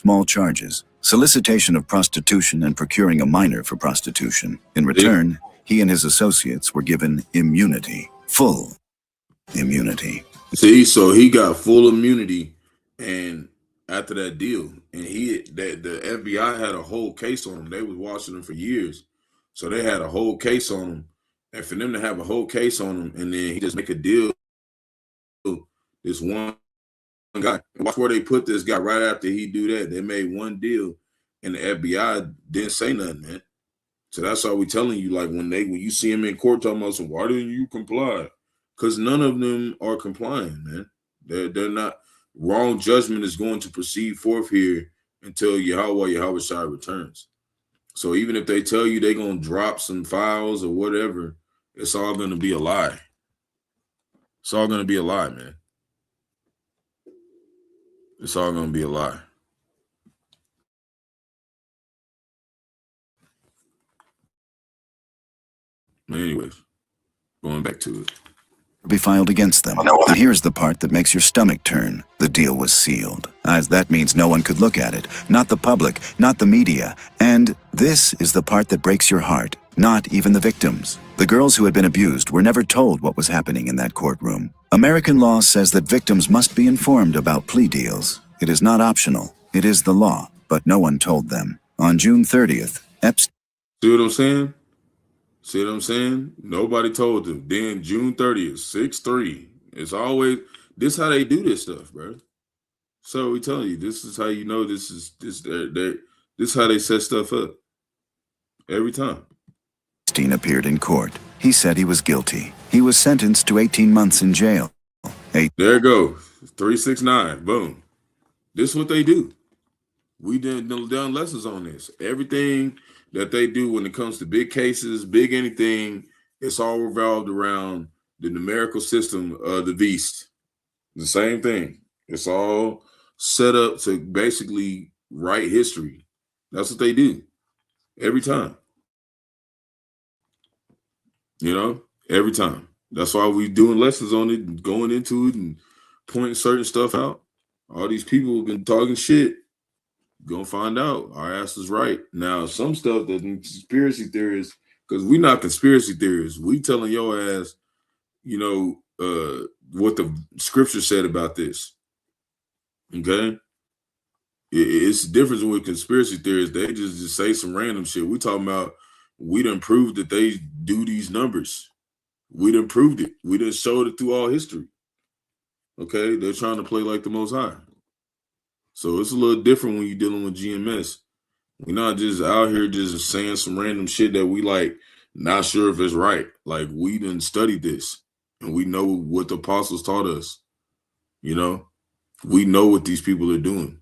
small charges: solicitation of prostitution and procuring a minor for prostitution. In return, he and his associates were given immunity, full immunity. See, so he got full immunity, and after that deal, and the FBI had a whole case on him. They was watching him for years, so they had a whole case on him. And for them to have a whole case on him, and then he just make a deal, this one guy. Watch where they put this guy right after he do that. They made one deal, and the FBI didn't say nothing, man. So that's all we telling you. Like when you see him in court talking about, so why didn't you comply? Because none of them are complying, man. They're not. Wrong judgment is going to proceed forth here until Yahawashi returns. So even if they tell you they're going to drop some files or whatever, it's all going to be a lie. It's all going to be a lie, man. It's all going to be a lie. Anyways, going back to it. Be filed against them. And here's the part that makes your stomach turn. The deal was sealed, as that means no one could look at it. Not the public, not the media. And this is the part that breaks your heart. Not even the victims. The girls who had been abused were never told what was happening in that courtroom. American law says that victims must be informed about plea deals. It is not optional. It is the law. But no one told them. On June 30th, Epstein... See what I'm saying? See what I'm saying? Nobody told them. Then June 30th, 6/3. It's always this how they do this stuff, bro. So we tell you, this is how you know this is how they set stuff up. Every time. Epstein appeared in court. He said he was guilty. He was sentenced to 18 months in jail. There it goes. 369. Boom. This is what they do. We done lessons on this. Everything that they do when it comes to big cases, big anything, it's all revolved around the numerical system of the beast. The same thing. It's all set up to basically write history. That's what they do every time. Every time. That's why we doing lessons on it and going into it and pointing certain stuff out. All these people have been talking shit. Gonna find out our ass is right. Now, some stuff that conspiracy theorists, because we're not conspiracy theorists, we telling your ass, what the scripture said about this. Okay? It's the difference with conspiracy theorists. They just say some random shit. We talking about we done proved that they do these numbers. We done proved it. We done showed it through all history. Okay, they're trying to play like the Most High. So it's a little different when you're dealing with GMS. We're not just out here just saying some random shit that we like, not sure if it's right. Like, we done studied this, and we know what the apostles taught us. You know, we know what these people are doing.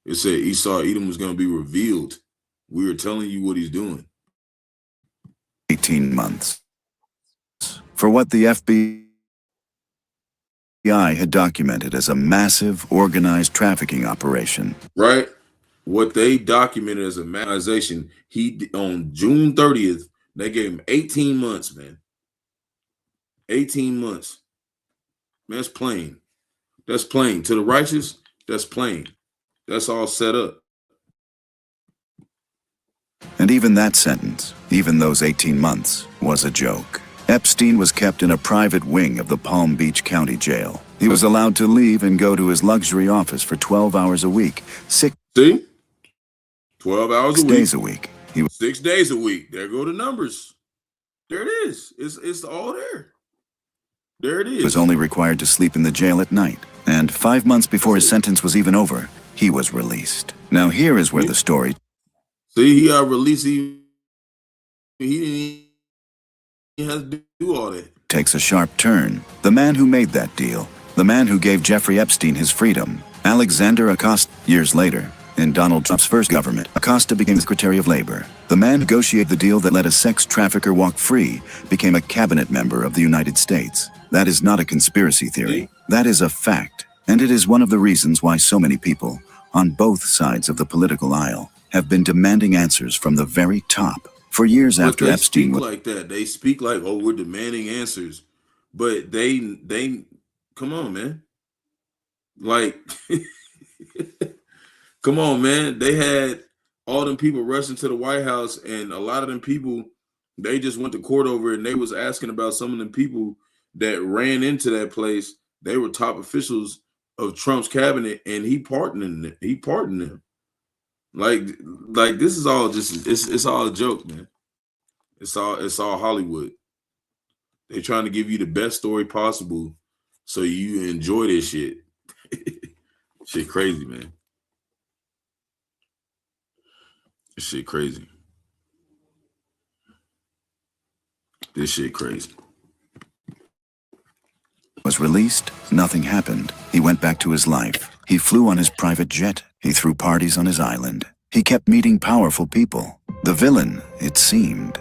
It said Esau, Edom was going to be revealed. We are telling you what he's doing. 18 months. For what the FBI had documented as a massive organized trafficking operation. Right? What they documented as a manization, on June 30th, they gave him 18 months, man. 18 months. Man, that's plain. That's plain. To the righteous, that's plain. That's all set up. And even that sentence, even those 18 months, was a joke. Epstein was kept in a private wing of the Palm Beach County Jail. He was allowed to leave and go to his luxury office for 12 hours a week. See? 12 hours a 6 week. days a week. 6 days a week. There go the numbers. There it is. It's all there. There it is. He was only required to sleep in the jail at night. And 5 months before his sentence was even over, he was released. Now here is where the story... See, he got released. He didn't have to do all that. ...takes a sharp turn. The man who made that deal, the man who gave Jeffrey Epstein his freedom, Alexander Acosta. Years later, in Donald Trump's first government, Acosta became Secretary of Labor. The man who negotiated the deal that let a sex trafficker walk free became a cabinet member of the United States. That is not a conspiracy theory. That is a fact. And it is one of the reasons why so many people, on both sides of the political aisle, have been demanding answers from the very top. For years after Epstein was... like that. They speak like, oh, we're demanding answers. But they come on, man. Like, come on, man. They had all them people rushing to the White House, and a lot of them people, they just went to court over it, and they was asking about some of them people that ran into that place. They were top officials of Trump's cabinet, and he pardoned them. Like this is all just it's all a joke, man. It's all Hollywood. They're trying to give you the best story possible so you enjoy this shit. Shit crazy, man. This shit crazy. This shit crazy. Was released, nothing happened. He went back to his life. He flew on his private jet. He threw parties on his island. He kept meeting powerful people. The villain, it seemed,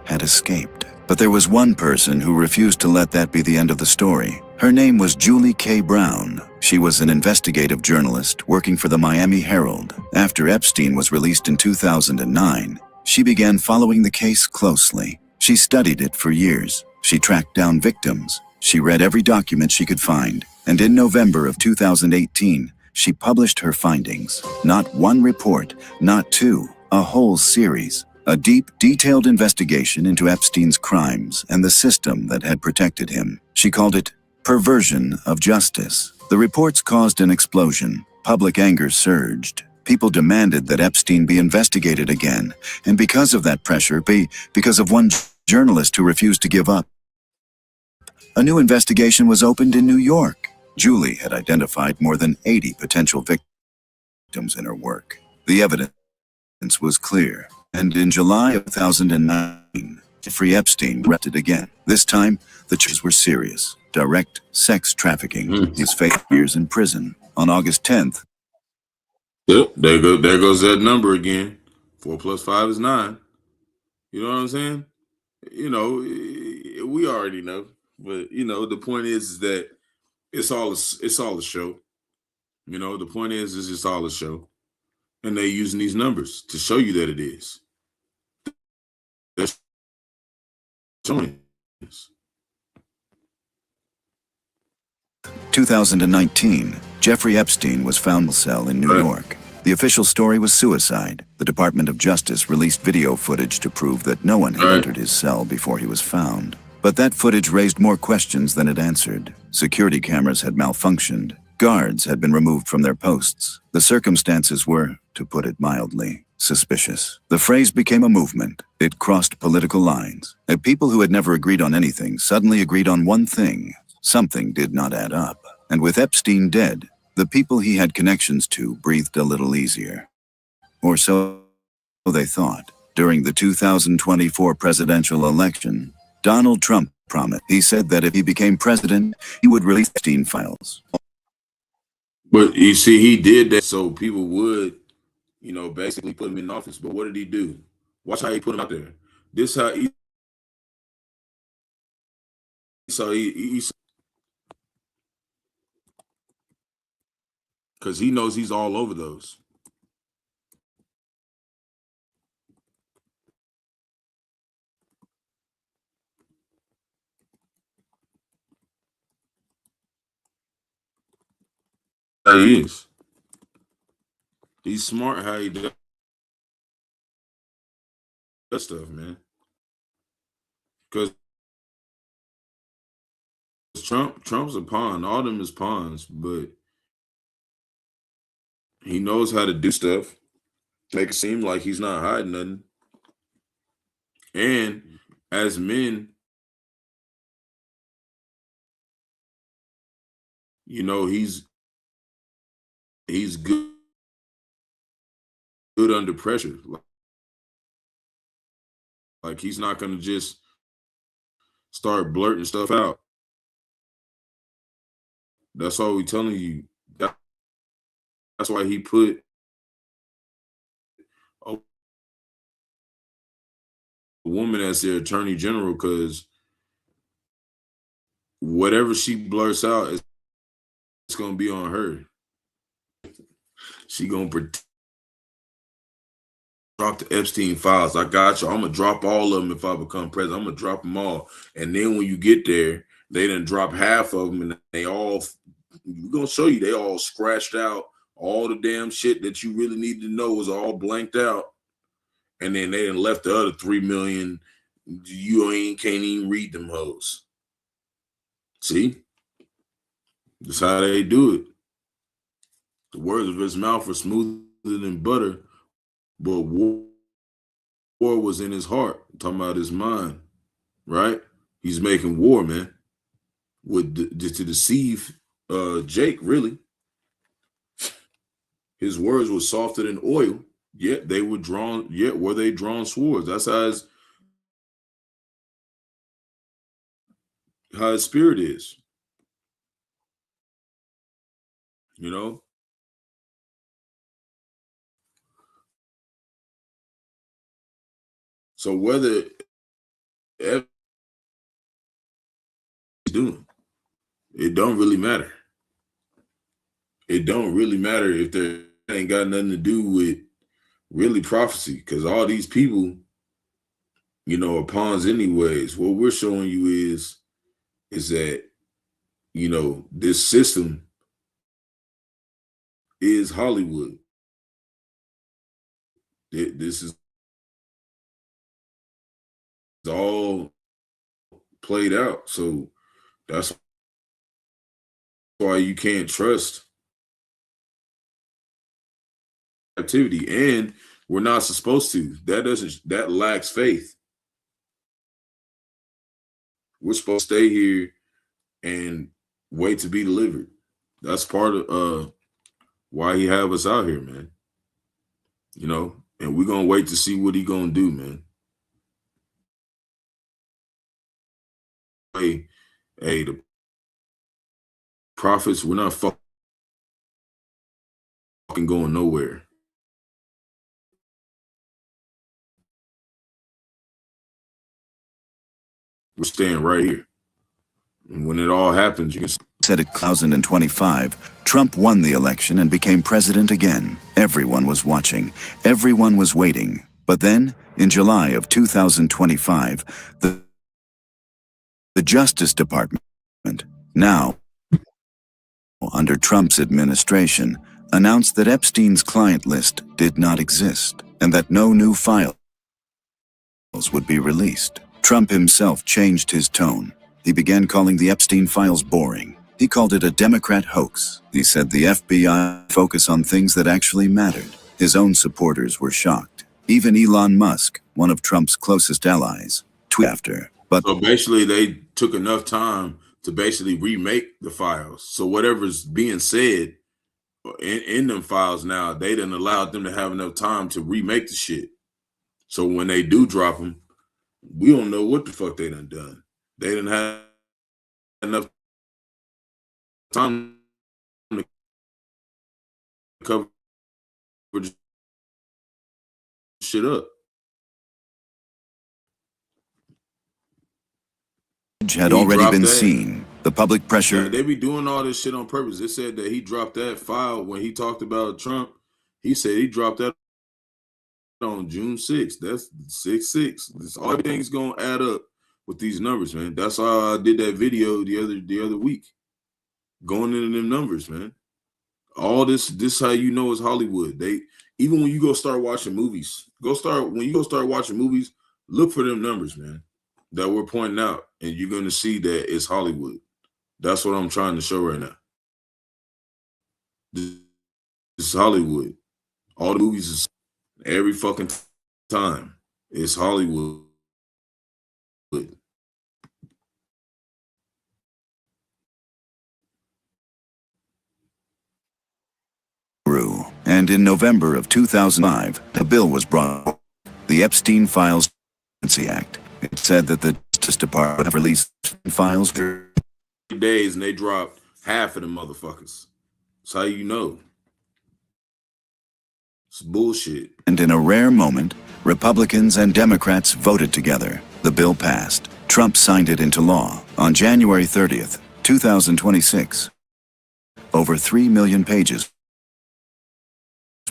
had escaped. But there was one person who refused to let that be the end of the story. Her name was Julie K. Brown. She was an investigative journalist working for the Miami Herald. After Epstein was released in 2009, she began following the case closely. She studied it for years. She tracked down victims. She read every document she could find. And in November of 2018, she published her findings. Not one report, not two, a whole series. A deep, detailed investigation into Epstein's crimes and the system that had protected him. She called it perversion of justice. The reports caused an explosion. Public anger surged. People demanded that Epstein be investigated again. And because of that pressure, because of one journalist who refused to give up, a new investigation was opened in New York. Julie had identified more than 80 potential victims in her work. The evidence was clear. And in July of 2009, Jeffrey Epstein arrested again. This time, the charges were serious. Direct sex trafficking. His 5 years in prison. On August 10th. Yep, there goes that number again. 4 + 5 is 9. You know what I'm saying? You know, we already know. But, you know, the point is that it's all a show. You know, the point is it's all a show. And they're using these numbers to show you that it is. They're showing this. 2019, Jeffrey Epstein was found in a cell in New York. The official story was suicide. The Department of Justice released video footage to prove that no one had entered his cell before he was found. But that footage raised more questions than it answered. Security cameras had malfunctioned. Guards had been removed from their posts. The circumstances were, to put it mildly, suspicious. The phrase became a movement. It crossed political lines. And people who had never agreed on anything suddenly agreed on one thing. Something did not add up. And with Epstein dead, the people he had connections to breathed a little easier. Or so they thought. During the 2024 presidential election, Donald Trump promised. He said that if he became president, he would release Epstein files. But you see, he did that so people would, you know, basically put him in office. But what did he do? Watch how he put him out there. This how he. So because he knows he's all over those. He is. He's smart how he does stuff, man. Because Trump's a pawn. All them is pawns, but he knows how to do stuff. Make it seem like he's not hiding nothing. And as men, you know, he's good under pressure. Like he's not gonna just start blurting stuff out. That's all we're telling you. That's why he put a woman as their attorney general, because whatever she blurts out, it's gonna be on her. She gonna drop the Epstein files. I got you. I'm gonna drop all of them if I become president. I'm gonna drop them all. And then when you get there, they done drop half of them, and they all. We're gonna show you they all scratched out. All the damn shit that you really need to know was all blanked out. And then they done left the other 3 million. You can't even read them hoes. See? That's how they do it. The words of his mouth were smoother than butter, but war was in his heart. I'm talking about his mind, right? He's making war, man, to deceive Jake, really. His words were softer than oil, yet they were drawn, were they drawn swords? That's how his spirit is. You know? So whether he's doing, it don't really matter. It don't really matter if there ain't got nothing to do with really prophecy, because all these people, you know, are pawns anyways. What we're showing you is that, you know, this system is Hollywood. This is all played out. So that's why you can't trust activity, and we're not supposed to. That lacks faith. We're supposed to stay here and wait to be delivered. That's part of why he have us out here, man. You know, and we're gonna wait to see what he gonna do, man. Hey, the prophets, we're not fucking going nowhere. We're staying right here. And when it all happens, you can Said in 2025, Trump won the election and became president again. Everyone was watching. Everyone was waiting. But then, in July of 2025, the Justice Department, now under Trump's administration, announced that Epstein's client list did not exist and that no new files would be released. Trump himself changed his tone. He began calling the Epstein files boring. He called it a Democrat hoax. He said the FBI focus on things that actually mattered. His own supporters were shocked. Even Elon Musk, one of Trump's closest allies, tweeted after. But so basically, they took enough time to basically remake the files. So whatever's being said in them files now, they didn't allow them to have enough time to remake the shit. So when they do drop them, we don't know what the fuck they done. They didn't have enough time to cover the shit up. had already been seen. The public pressure. Yeah, they be doing all this shit on purpose. They said that he dropped that file when he talked about Trump. He said he dropped that on June 6th. That's 6/6. Everything's gonna add up with these numbers, man. That's how I did that video the other week. Going into them numbers, man. All this how you know it's Hollywood. They even when you go start watching movies, when you go start watching movies, look for them numbers, man, that we're pointing out, and you're gonna see that it's Hollywood. That's what I'm trying to show right now. This is Hollywood. All the movies is every fucking time. It's Hollywood. And in November of 2005, a bill was brought, the Epstein Files Act. It said that the Justice Department released files 30 days, and they dropped half of them motherfuckers. That's how you know. It's bullshit. And in a rare moment, Republicans and Democrats voted together. The bill passed. Trump signed it into law on January 30th, 2026. Over 3 million pages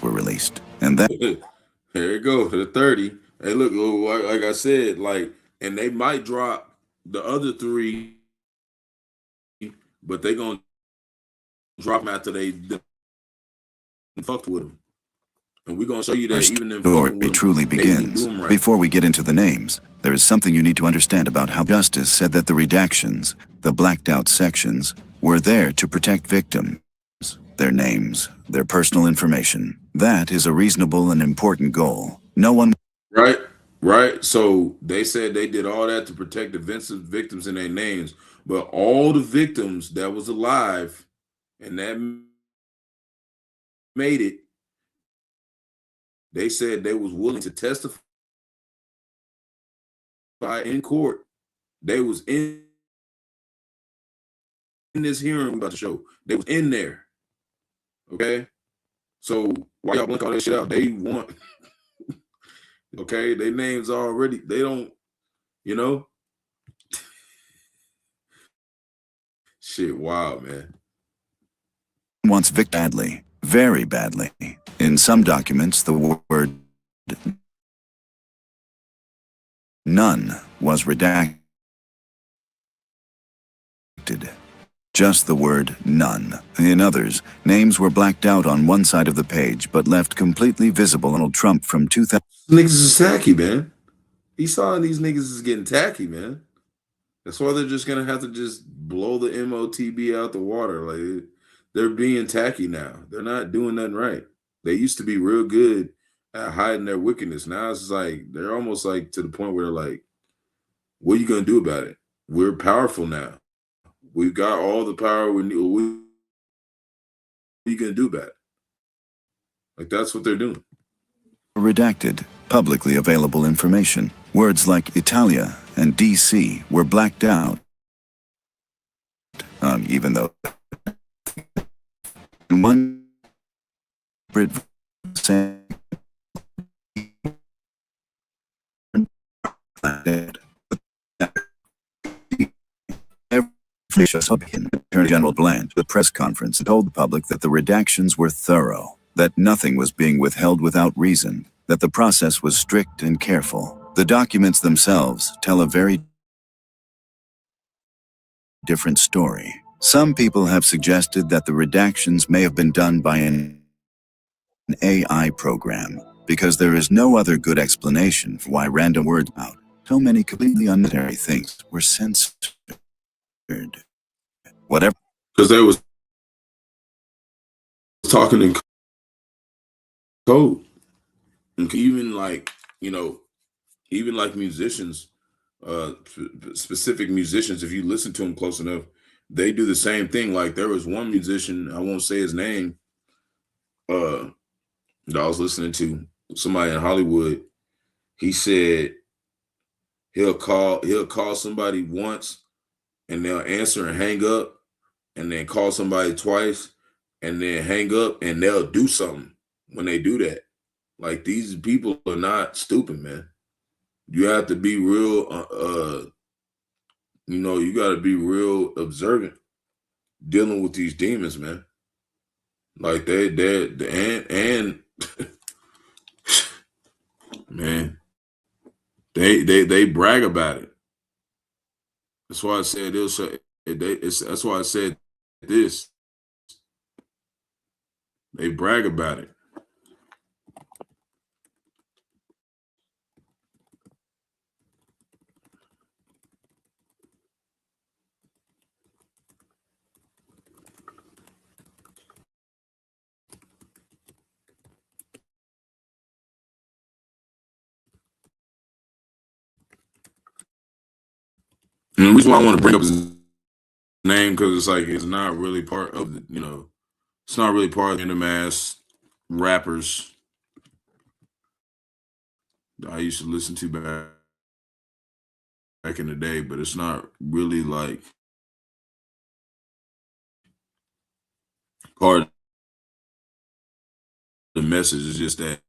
were released. And that here you go to the 30. Hey, look, like I said, and they might drop the other 3, but they gonna drop them after they fucked with them. And we're gonna show you that even in story truly begins. Right. Before we get into the names, there is something you need to understand about how Justice said that the redactions, the blacked out sections, were there to protect victims, their names, their personal information. That is a reasonable and important goal. No one... Right. So they said they did all that to protect the victims and their names, but all the victims that was alive and that made it, they said they was willing to testify in court. They was in this hearing we're about to show. They was in there. Okay? So why y'all blink all that shit out? They want, okay, their names already, they don't, shit, wild, man. Wants Vic badly, very badly. In some documents, the word none was redacted. Just the word none. In others, names were blacked out on one side of the page, but left completely visible. Donald Trump from 2000. Niggas is tacky, man. He saw these niggas is getting tacky, man. That's why they're just gonna have to just blow the MOTB out the water. Like, they're being tacky now. They're not doing nothing right. They used to be real good at hiding their wickedness. Now it's like they're almost like to the point where they're like, what are you gonna do about it? We're powerful now. We've got all the power we need. What are you gonna do about it? Like, that's what they're doing. Redacted, publicly available information. Words like Italia and DC were blacked out. Even though one Brit said Attorney General Bland at a press conference told the public that the redactions were thorough, that nothing was being withheld without reason, that the process was strict and careful. The documents themselves tell a very different story. Some people have suggested that the redactions may have been done by an AI program, because there is no other good explanation for why random words about so many completely unnecessary things were censored. Whatever. Because they was talking in code. And even like, you know, even like musicians, specific musicians, if you listen to them close enough, they do the same thing. Like there was one musician, I won't say his name, that I was listening to, somebody in Hollywood. He said he'll call somebody once and they'll answer and hang up, and then call somebody twice and then hang up, and they'll do something when they do that. Like these people are not stupid, man. You have to be real, you know, you got to be real observant dealing with these demons, man. Like they're and man, they brag about it. That's why I said this. That's why I said this. They brag about it. And the reason why I want to bring up his name, because it's like it's not really part of the, you know, it's not really part of the mass rappers that I used to listen to back in the day, but it's not really like part of the message. It's just that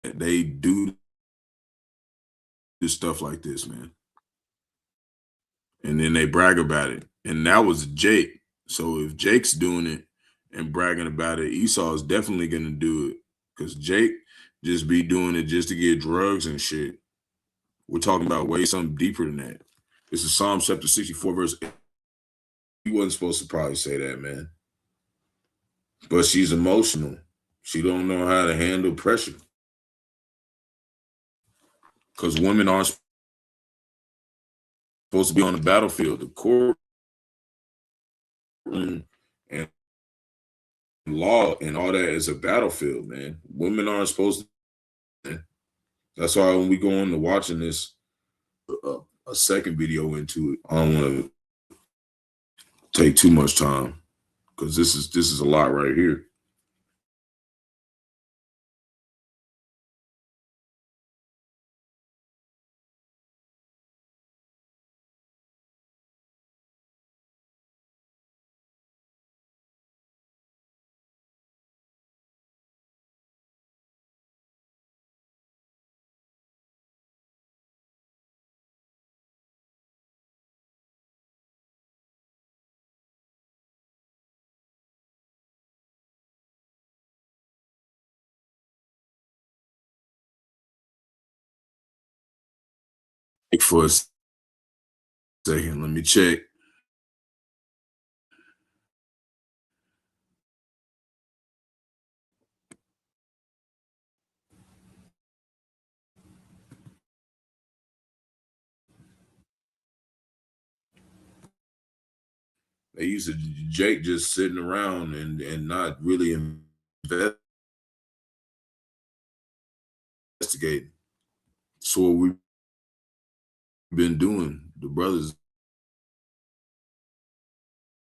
they do this stuff like this, man. And then they brag about it. And that was Jake. So if Jake's doing it and bragging about it, Esau is definitely gonna do it. Because Jake just be doing it just to get drugs and shit. We're talking about way something deeper than that. This is Psalm chapter 64, verse 8. He wasn't supposed to probably say that, man. But she's emotional. She don't know how to handle pressure. Because women aren't supposed to be on the battlefield. The court and law and all that is a battlefield, man. Women aren't supposed to. That's why when we go on to watching this, a second video into it, I don't want to take too much time because this is a lot right here. For a second, let me check. They used to Jake just sitting around and not really investigating. So what we've been doing, the brothers,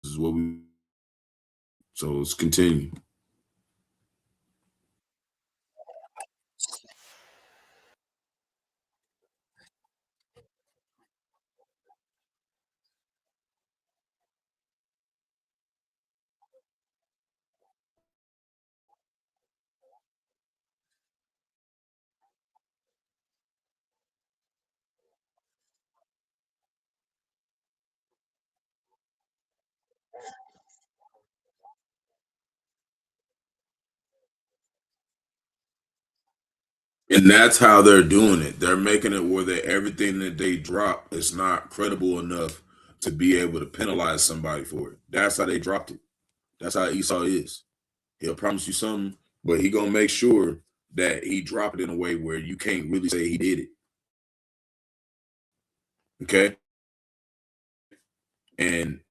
is what we. So let's continue. And that's how they're doing it. They're making it where everything that they drop is not credible enough to be able to penalize somebody for it. That's how they dropped it. That's how Esau is. He'll promise you something, but he gonna make sure that he drop it in a way where you can't really say he did it. Okay? And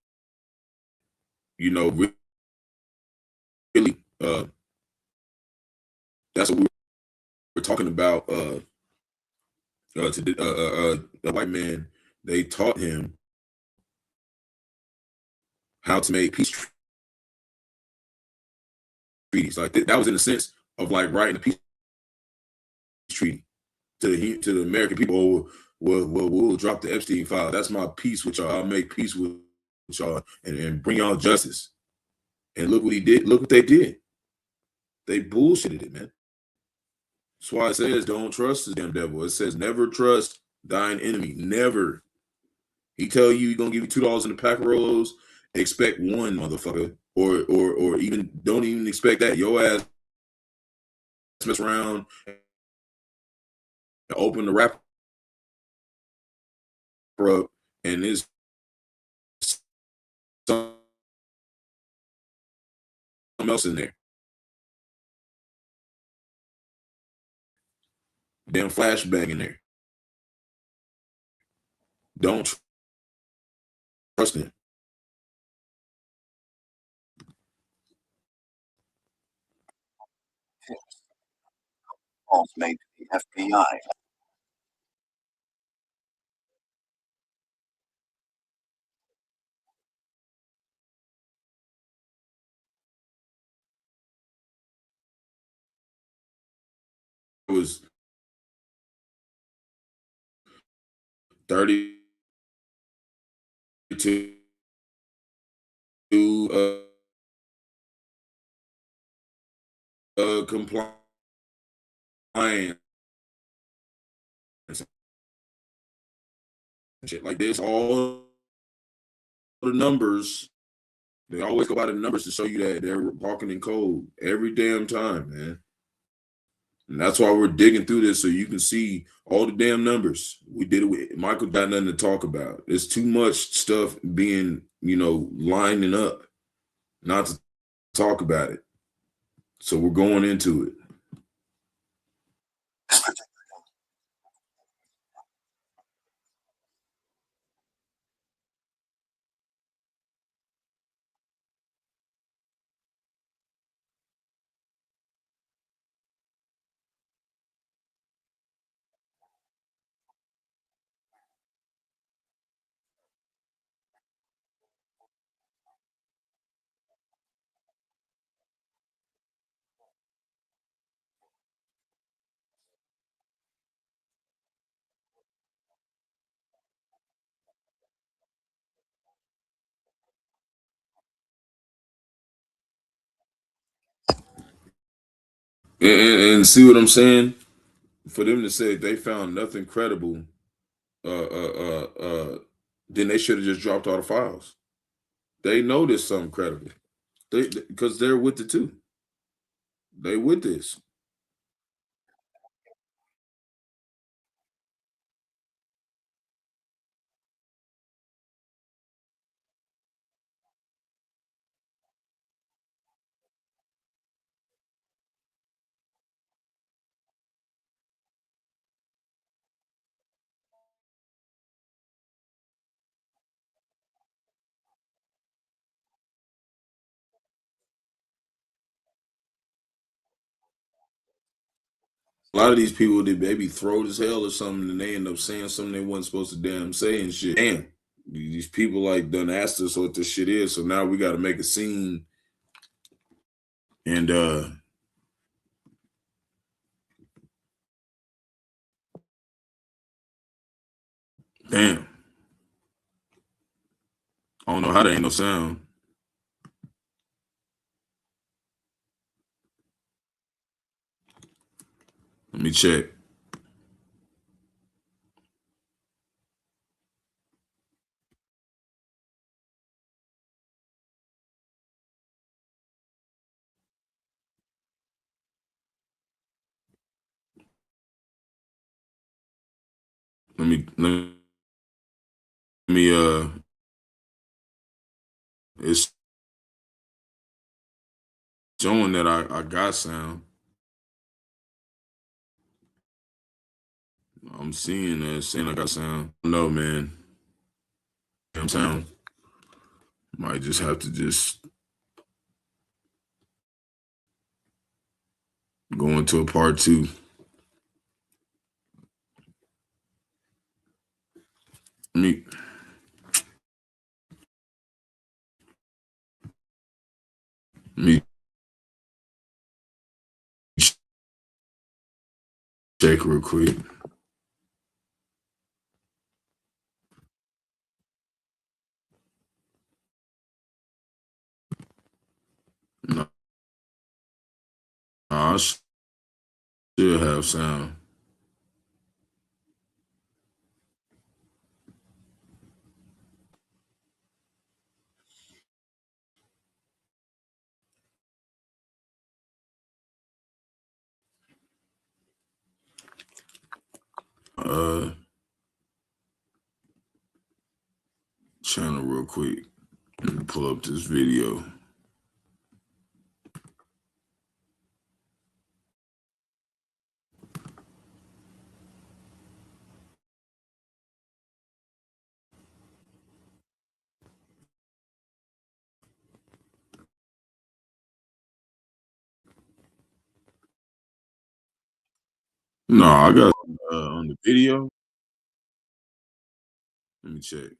you know, really That's what we were talking about. The white man, they taught him how to make peace treaties. Like that was in the sense of like writing a peace treaty to the American people. Oh, we'll drop the Epstein file. That's my peace with y'all. I'll make peace with y'all and bring y'all justice. And look what he did. Look what they did. They bullshitted it, man. That's why it says don't trust the damn devil. It says never trust thine enemy. Never. He tell you he's gonna give you $2 in a pack of Rolos. Expect one, motherfucker, or even don't even expect that. Your ass mess around and open the wrapper up, and there's something else in there. Damn flashbang in there. Don't trust him. Calls made to the FBI. It was 32 compliance. Shit like this, all the numbers, they always go by the numbers to show you that they're walking in code every damn time, man. And that's why we're digging through this so you can see all the damn numbers. We did it with Michael, got nothing to talk about. There's too much stuff being, lining up not to talk about it. So we're going into it. And see what I'm saying? For them to say they found nothing credible, then they should have just dropped all the files. They know there's something credible. Because they're with it too. They with this. A lot of these people, they be throwed as hell or something, and they end up saying something they wasn't supposed to damn say and shit. Damn, these people like done asked us what this shit is, so now we got to make a scene. And damn, I don't know how there ain't no sound. Let me check. Let me it's showing that I got sound. I'm seeing that saying I got sound. No, man. Damn sound. Might just have to just Going to a part 2. Me. Check real quick. No, I still have sound. Channel real quick. Let me pull up this video. No, I got on the video. Let me check.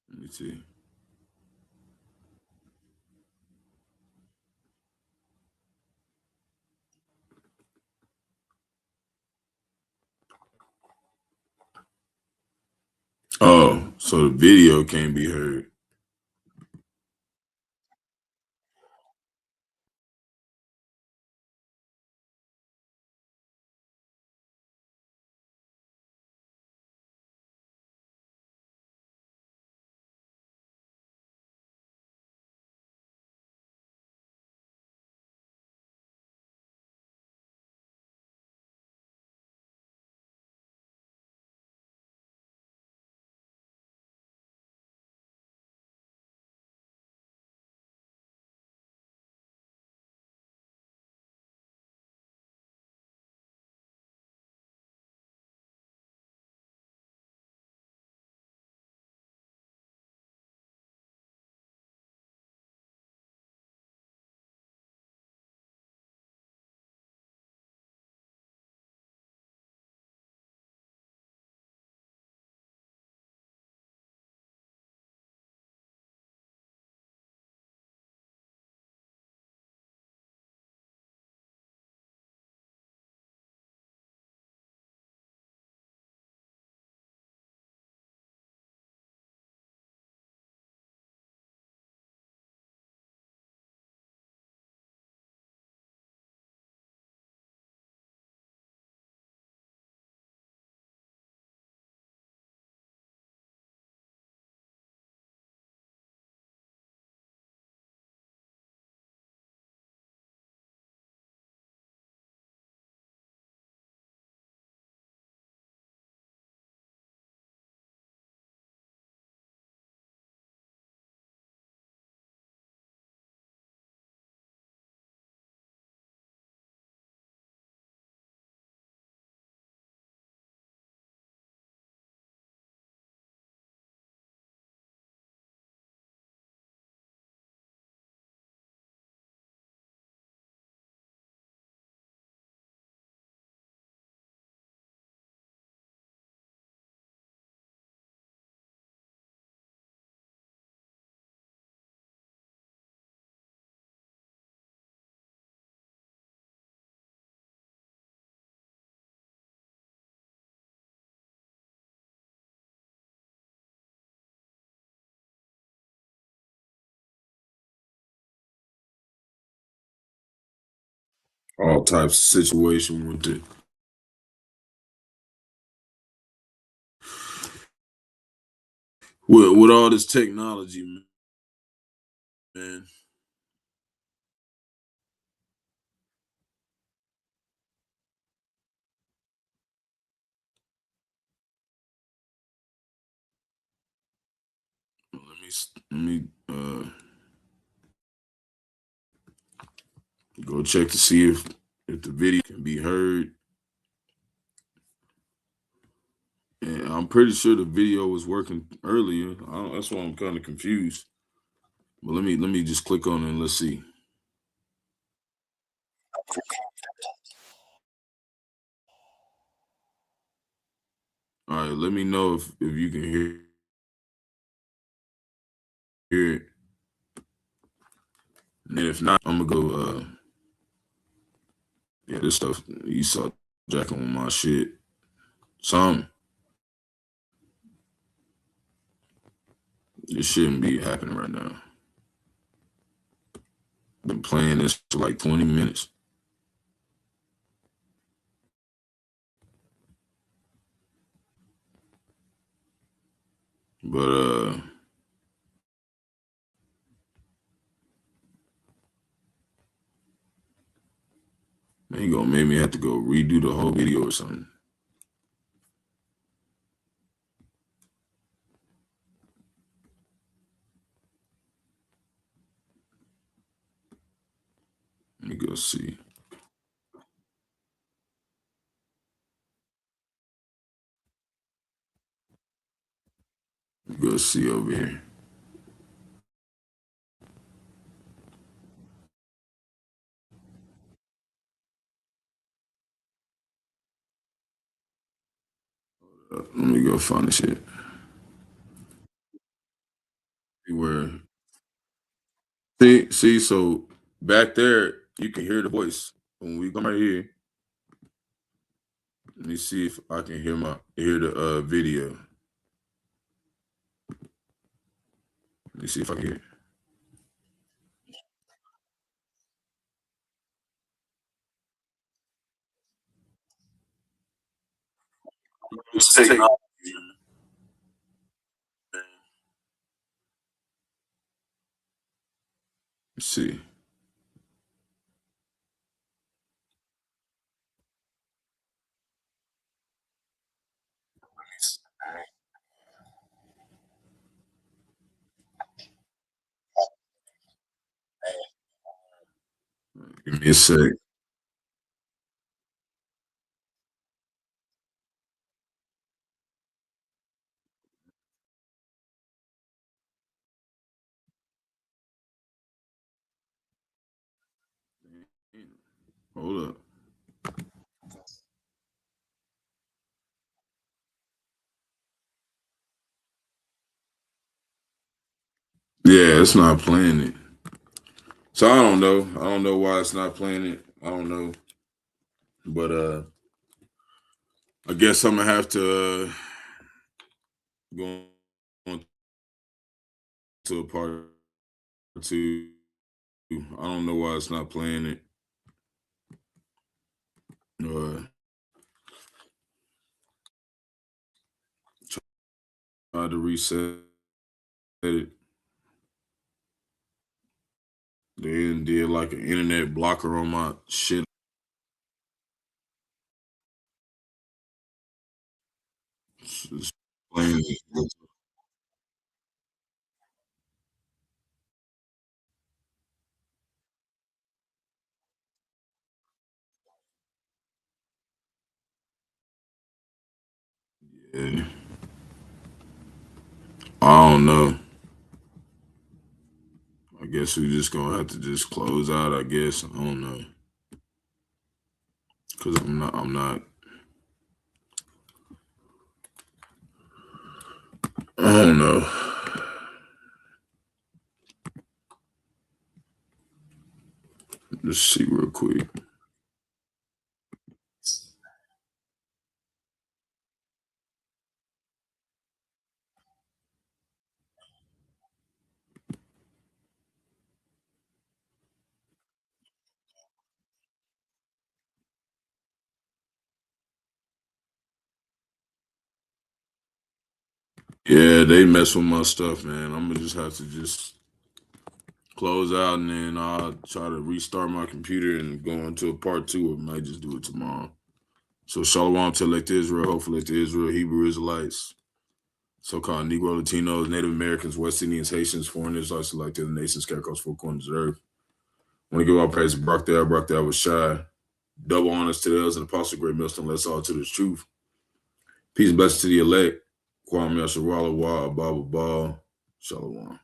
Let me see. Oh, so the video can't be heard. All types of situation with it. With all this technology, man. Let me go check to see if the video can be heard. And I'm pretty sure the video was working earlier. That's why I'm kind of confused. But let me just click on it and let's see. All right, let me know if you can hear it. And if not, I'm gonna go yeah, this stuff you saw jacking on my shit. Some this shouldn't be happening right now. Been playing this for like 20 minutes. But man, you gonna make me have to go redo the whole video or something. Let me go see. Let me go see over here. Let me go find the shit. Where see, so back there you can hear the voice. When we come right here, let me see if I can hear the video. Let me see if I can hear it. Let's see. Give me a sec. Hold up. Yeah, it's not playing it. So I don't know. I don't know why it's not playing it. I don't know. But I guess I'm gonna have to go on to a part two. I don't know why it's not playing it. Try to reset it. They did like an internet blocker on my shit. It's playing it. Yeah. I don't know. I guess we just gonna have to just close out. I guess I don't know, cause I'm not. I don't know. Let's see real quick. Yeah, they mess with my stuff, man. I'm gonna just have to just close out, and then I'll try to restart my computer and go into a part two, or might just do it tomorrow. So Shalom to elect Israel, hopefully elect Israel, Hebrew Israelites, so-called Negro Latinos, Native Americans, West Indians, Haitians, foreign Israelites, like the nations, scarecrows, four corners of the earth. I want to give all praise to Barak, Yahawah, double honors to the elders and apostle, great millstone, let's all to the truth. Peace and blessings to the elect. Kwame Yasharala, Wa, Ababa, Shalom.